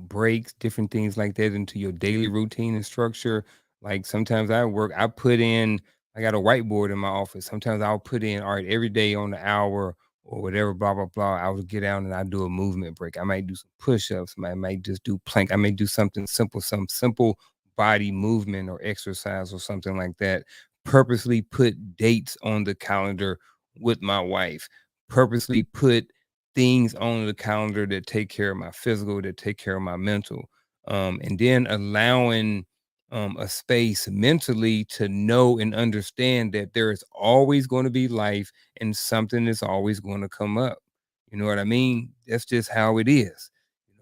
breaks, different things like that into your daily routine and structure. Like sometimes I got a whiteboard in my office. Sometimes I'll put in, all right, every day on the hour or whatever, blah, blah, blah. I would get out and I do a movement break. I might do some push-ups. I might just do plank. I may do something simple, some simple body movement or exercise or something like that. Purposely put dates on the calendar with my wife. Purposely put things on the calendar that take care of my physical, that take care of my mental, and then allowing a space mentally to know and understand that there is always going to be life and something is always going to come up. You know what I mean? That's just how it is.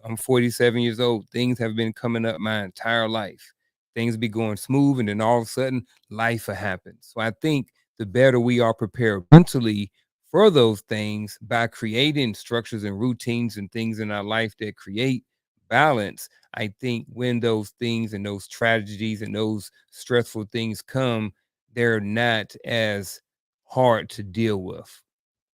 I'm 47 years old. Things have been coming up my entire life. Things be going smooth, and then all of a sudden, life will happen. So I think the better we are prepared mentally for those things by creating structures and routines and things in our life that create balance, I think when those things and those tragedies and those stressful things come, they're not as hard to deal with.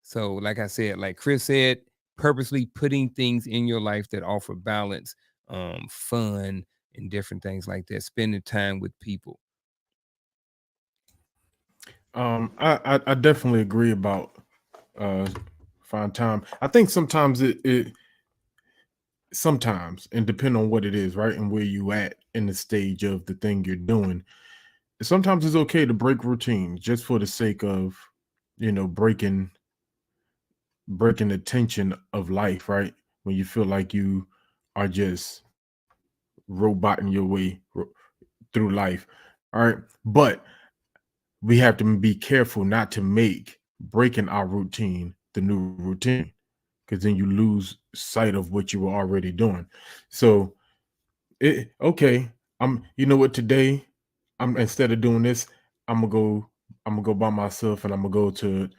So, like I said, like Chris said, purposely putting things in your life that offer balance, fun, and different things like that, spending time with people. I definitely agree about uh find time. I think sometimes it sometimes, and depend on what it is, right, and where you at in the stage of the thing you're doing, sometimes it's okay to break routine just for the sake of, breaking the tension of life, right? When you feel like you are just roboting your way through life. All right. But we have to be careful not to make breaking our routine the new routine, because then you lose sight of what you were already doing. So okay, you know what, today I'm, instead of doing this, I'm gonna go I'm gonna go by myself, and I'm gonna go to,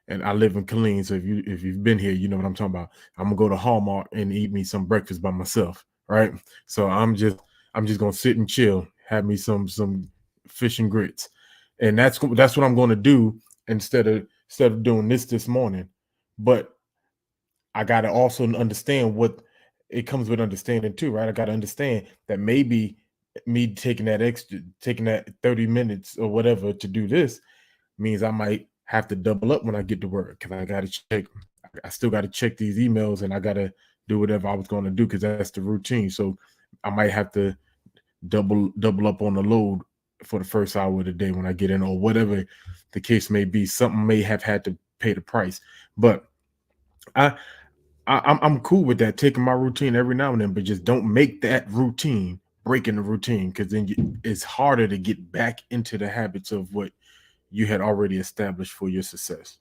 and I live in Killeen, so if you've been here, you know what I'm talking about. I'm gonna go to Hallmark and eat me some breakfast by myself, right? So I'm just gonna sit and chill, have me some fish and grits, and that's what I'm gonna do instead of doing this morning. But I got to also understand what it comes with understanding too, right? I got to understand that maybe me taking that 30 minutes or whatever to do this means I might have to double up when I get to work, because I still got to check these emails, and I got to do whatever I was going to do, because that's the routine. So I might have to double up on the load for the first hour of the day when I get in, or whatever the case may be. Something may have had to pay the price, but I I'm cool with that, taking my routine every now and then, but just don't make that routine breaking the routine, because then it's harder to get back into the habits of what you had already established for your success.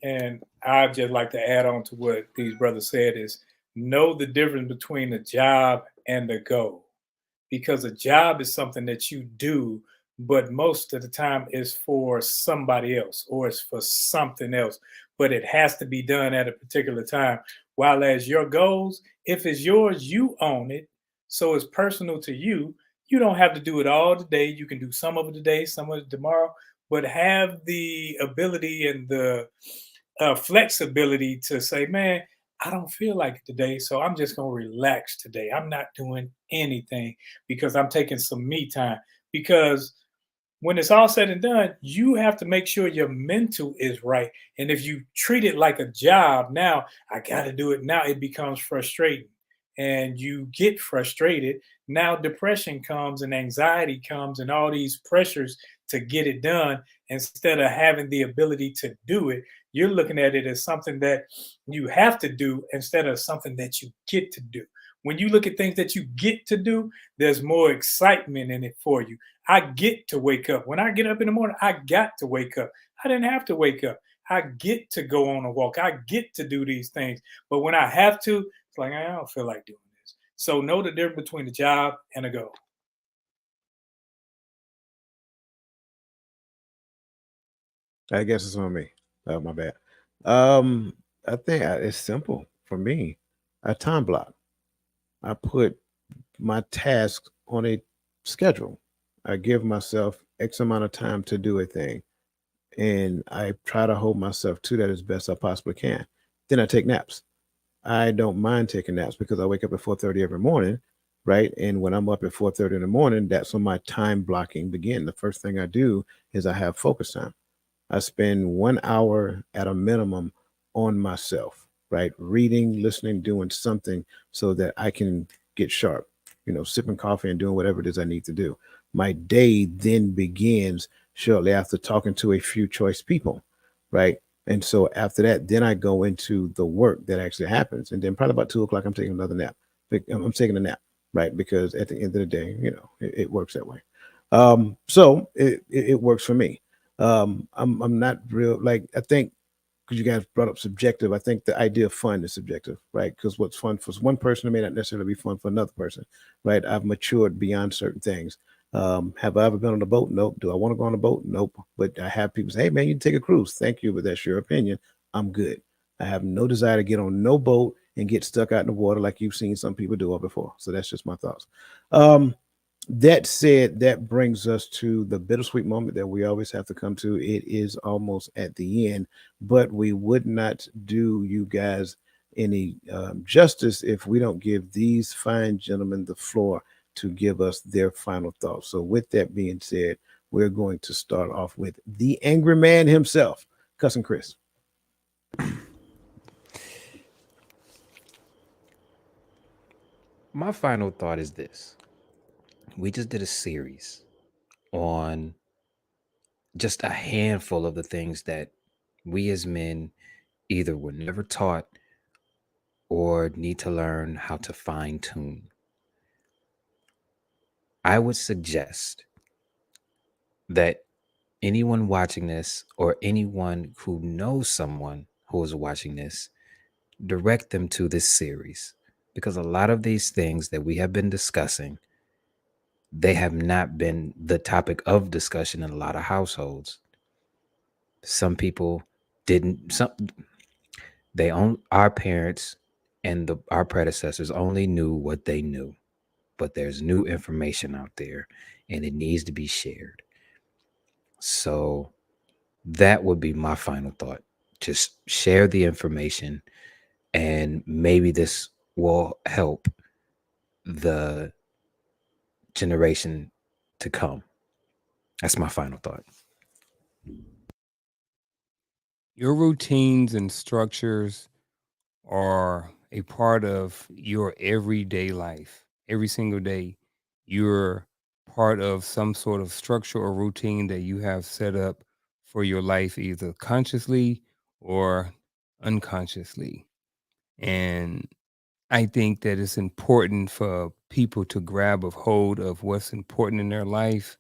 And I'd just like to add on to what these brothers said is know the difference between a job and a goal. Because a job is something that you do, but most of the time it's for somebody else or it's for something else. But it has to be done at a particular time. While as your goals, if it's yours, you own it. So it's personal to you. You don't have to do it all today. You can do some of it today, some of it tomorrow, but have the ability and the flexibility to say, man, I don't feel like it today. So I'm just going to relax today. I'm not doing anything because I'm taking some me time. Because when it's all said and done, you have to make sure your mental is right. And if you treat it like a job, now I got to do it now, it becomes frustrating. And you get frustrated. Now depression comes and anxiety comes and all these pressures to get it done instead of having the ability to do it. You're looking at it as something that you have to do instead of something that you get to do. When you look at things that you get to do, there's more excitement in it for you. I get to wake up. When I get up in the morning, I got to wake up. I didn't have to wake up. I get to go on a walk. I get to do these things. But when I have to, it's like, I don't feel like doing this. So know the difference between a job and a goal. I guess it's on me. Oh, my bad. Um, I think it's simple for me. A time block. I put my tasks on a schedule. I give myself X amount of time to do a thing, and I try to hold myself to that as best I possibly can. Then I take naps. I don't mind taking naps because I wake up at 4:30 every morning, right? And when I'm up at 4:30 in the morning, that's when my time blocking begin. The first thing I do is I have focus time. I spend 1 hour at a minimum on myself, right? Reading, listening, doing something so that I can get sharp, sipping coffee and doing whatever it is I need to do. My day then begins shortly after talking to a few choice people, right? And so after that, then I go into the work that actually happens. And then probably about 2 o'clock, I'm taking another nap. I'm taking a nap, right? Because at the end of the day, it works that way. So it works for me. I'm not real like I think because you guys brought up subjective. I think the idea of fun is subjective, right? Because what's fun for one person may not necessarily be fun for another person, right? I've matured beyond certain things. Have I ever been on a boat? Nope. Do I want to go on a boat? Nope. But I have people say, "Hey, man, you can take a cruise." Thank you, but that's your opinion. I'm good. I have no desire to get on no boat and get stuck out in the water like you've seen some people do it before. So that's just my thoughts. Um, that said, that brings us to the bittersweet moment that we always have to come to. It is almost at the end, but we would not do you guys any justice if we don't give these fine gentlemen the floor to give us their final thoughts. So, with that being said, we're going to start off with the angry man himself, Cousin Chris. My final thought is this. We just did a series on just a handful of the things that we as men either were never taught or need to learn how to fine tune. I would suggest that anyone watching this or anyone who knows someone who is watching this, direct them to this series because a lot of these things that we have been discussing, they have not been the topic of discussion in a lot of households. Some people didn't, some they own our parents and our predecessors only knew what they knew, but there's new information out there and it needs to be shared. So that would be my final thought. Just share the information, and maybe this will help the generation to come. That's my final thought. Your routines and structures are a part of your everyday life. Every single day, you're part of some sort of structure or routine that you have set up for your life, either consciously or unconsciously. And I think that it's important for people to grab a hold of what's important in their life,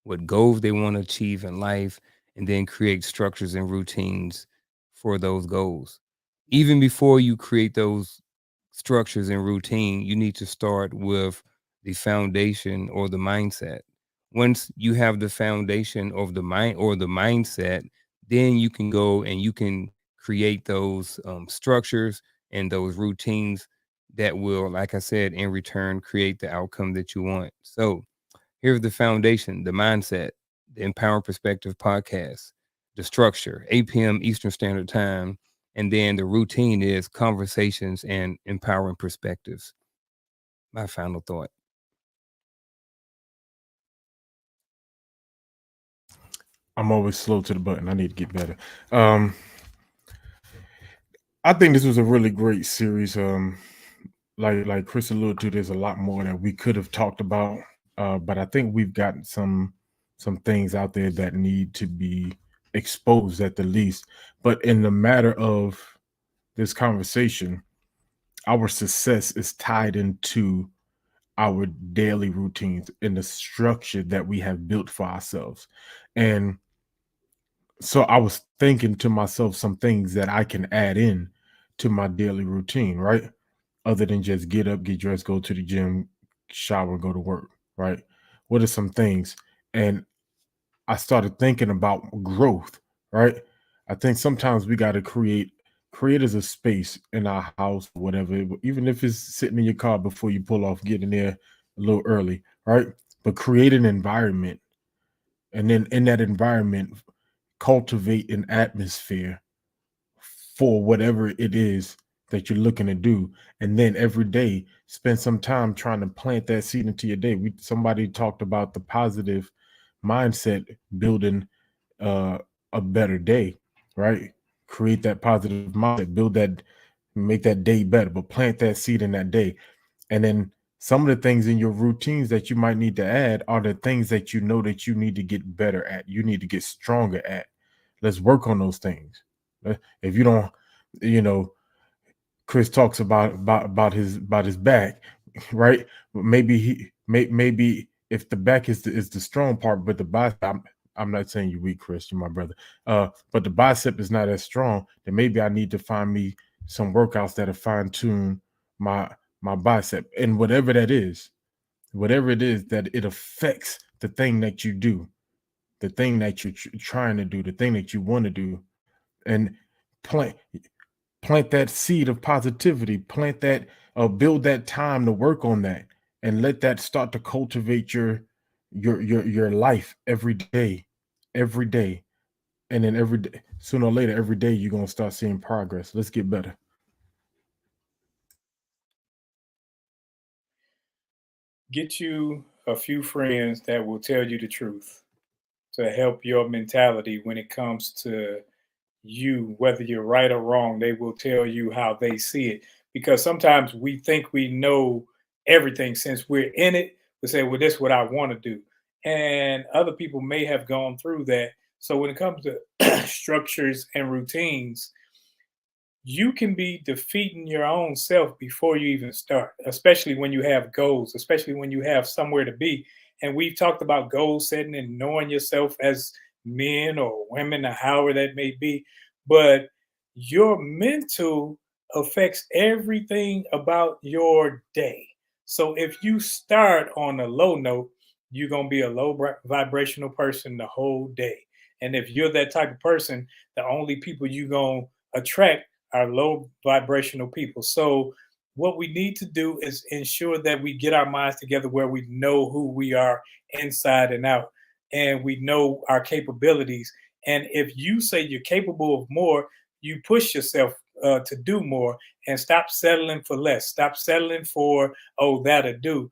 what goals they want to achieve in life, and then create structures and routines for those goals. Even before you create those structures and routine, you need to start with the foundation or the mindset. Once you have the foundation of the mind or the mindset, then you can go and you can create those structures and those routines that will, like I said, in return, create the outcome that you want. So here's the foundation, the mindset, the Empower Perspective podcast, the structure, 8 p.m. Eastern Standard Time. And then the routine is conversations and empowering perspectives. My final thought. I'm always slow to the button. I need to get better. I think this was a really great series. Like Chris alluded to, there's a lot more that we could have talked about, but I think we've gotten some things out there that need to be exposed at the least. But in the matter of this conversation, our success is tied into our daily routines and the structure that we have built for ourselves. And so I was thinking to myself some things that I can add in to my daily routine, right? Other than just get up, get dressed, go to the gym, shower, go to work, right? What are some things? And I started thinking about growth, right? I think sometimes we got to create as a space in our house, whatever, even if it's sitting in your car before you pull off, getting there a little early, right? But create an environment, and then in that environment, cultivate an atmosphere for whatever it is that you're looking to do. And then every day spend some time trying to plant that seed into your day. Somebody talked about the positive mindset building uh a better day, right? Create that positive mindset, build that, make that day better, but plant that seed in that day. And then some of the things in your routines that you might need to add are the things that you know that you need to get better at, you need to get stronger at. Let's work on those things. If you don't, you know, Chris talks about his back, right? Maybe maybe if the back is the strong part, but the bicep. I'm not saying you're weak, Chris. You're my brother. But the bicep is not as strong. Then maybe I need to find me some workouts that are fine tune my my bicep, and whatever it is that it affects the thing that you do, the thing that you're trying to do, the thing that you want to do, and plant plant that seed of positivity, plant that, build that time to work on that, and let that start to cultivate your life every day, and then every day, sooner or later, every day you're gonna start seeing progress. Let's get better. Get you a few friends that will tell you the truth to help your mentality when it comes to you, whether you're right or wrong. They will tell you how they see it, because sometimes we think we know everything since we're in it. We say, well, this is what I want to do, and other people may have gone through that. So when it comes to structures and routines, you can be defeating your own self before you even start, especially when you have goals, especially when you have somewhere to be. And we've talked about goal setting and knowing yourself as men or women or however that may be. But your mental affects everything about your day. So if you start on a low note, you're going to be a low vibrational person the whole day. And if you're that type of person, the only people you're going to attract are low vibrational people. So what we need to do is ensure that we get our minds together where we know who we are inside and out, and we know our capabilities. And if you say you're capable of more, you push yourself to do more, and stop settling for less. Stop settling for, oh, that'll do.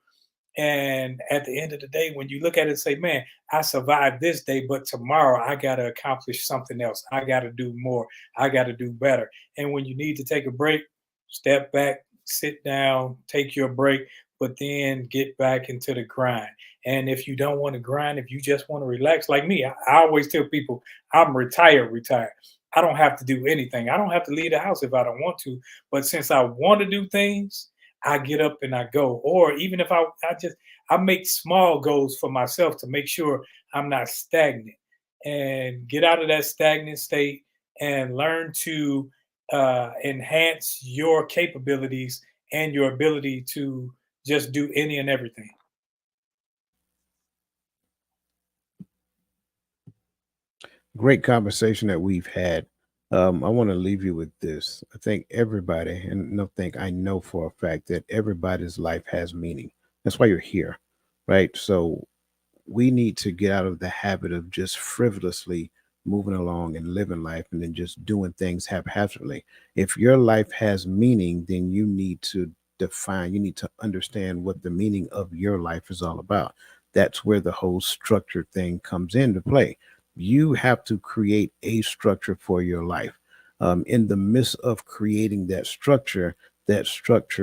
And at the end of the day, when you look at it and say, man, I survived this day, but tomorrow I got to accomplish something else. I got to do more. I got to do better. And when you need to take a break, step back, sit down, take your break, but then get back into the grind. And if you don't want to grind, if you just want to relax, like me, I always tell people I'm retired. I don't have to do anything. I don't have to leave the house if I don't want to. But since I want to do things, I get up and I go. Or even if I make small goals for myself to make sure I'm not stagnant, and get out of that stagnant state and learn to enhance your capabilities and your ability to just do any and everything. Great conversation that we've had I want to leave you with this. I think everybody, and no, think I know for a fact that everybody's life has meaning. That's why you're here, right? So we need to get out of the habit of just frivolously moving along and living life and then just doing things haphazardly. If your life has meaning, then you need to define, you need to understand what the meaning of your life is all about. That's where the whole structure thing comes into play. You have to create a structure for your life. In the midst of creating that structure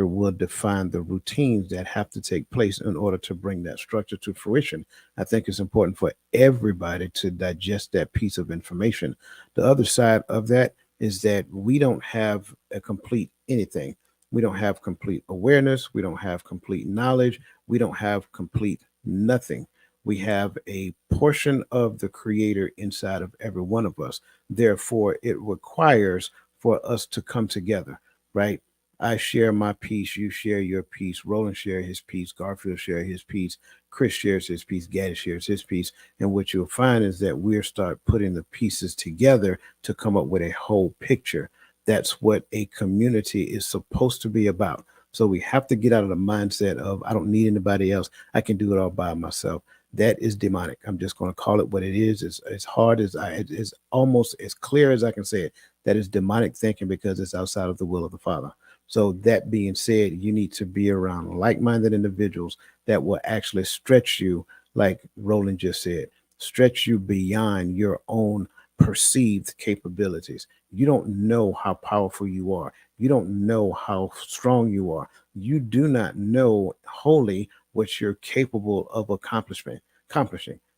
will define the routines that have to take place in order to bring that structure to fruition. I think it's important for everybody to digest that piece of information. The other side of that is that we don't have a complete anything. We don't have complete awareness. We don't have complete knowledge. We don't have complete nothing. We have a portion of the creator inside of every one of us. Therefore, it requires for us to come together, right? I share my piece, you share your piece, Roland share his piece, Garfield share his piece, Chris shares his piece, Gaddy shares his piece. And what you'll find is that we'll start putting the pieces together to come up with a whole picture. That's what a community is supposed to be about. So we have to get out of the mindset of I don't need anybody else. I can do it all by myself. That is demonic. I'm just going to call it what it is. It's as hard as it's almost as clear as I can say it. That is demonic thinking because it's outside of the will of the Father. So that being said, you need to be around like-minded individuals that will actually stretch you, like Roland just said, stretch you beyond your own perceived capabilities. You don't know how powerful you are. You don't know how strong you are. You do not know wholly what you're capable of accomplishing.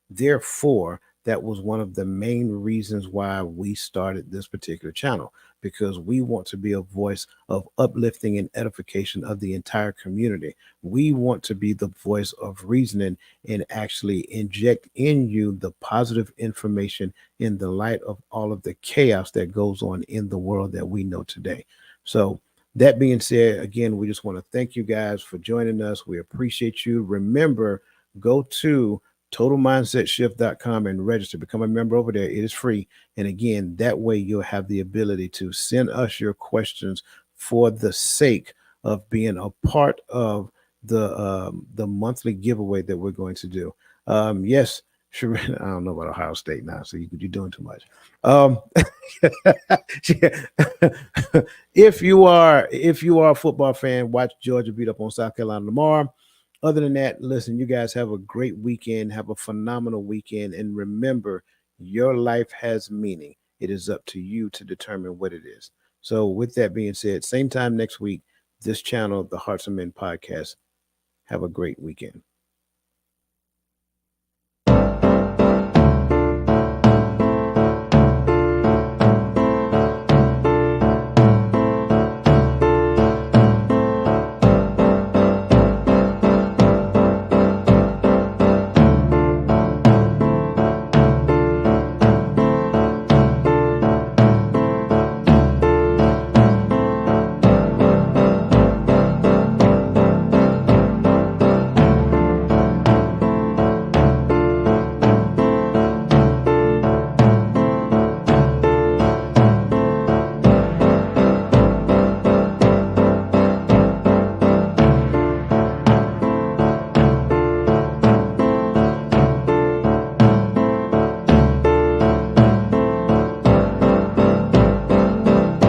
Therefore, that was one of the main reasons why we started this particular channel because we want to be a voice of uplifting and edification of the entire community. We want to be the voice of reasoning and actually inject in you the positive information in the light of all of the chaos that goes on in the world that we know today. So, that being said, again, we just want to thank you guys for joining us. We appreciate you. Remember, go to totalmindsetshift.com and register, become a member over there. It is free. And again, that way you'll have the ability to send us your questions for the sake of being a part of the monthly giveaway that we're going to do. Yes, sure. I don't know about Ohio State now, so you're doing too much. If you are a football fan, watch Georgia beat up on South Carolina tomorrow. Other than that, listen, you guys have a great weekend. Have a phenomenal weekend. And remember, your life has meaning. It is up to you to determine what it is. So, with that being said, same time next week, this channel, the Hearts of Men podcast. Have a great weekend.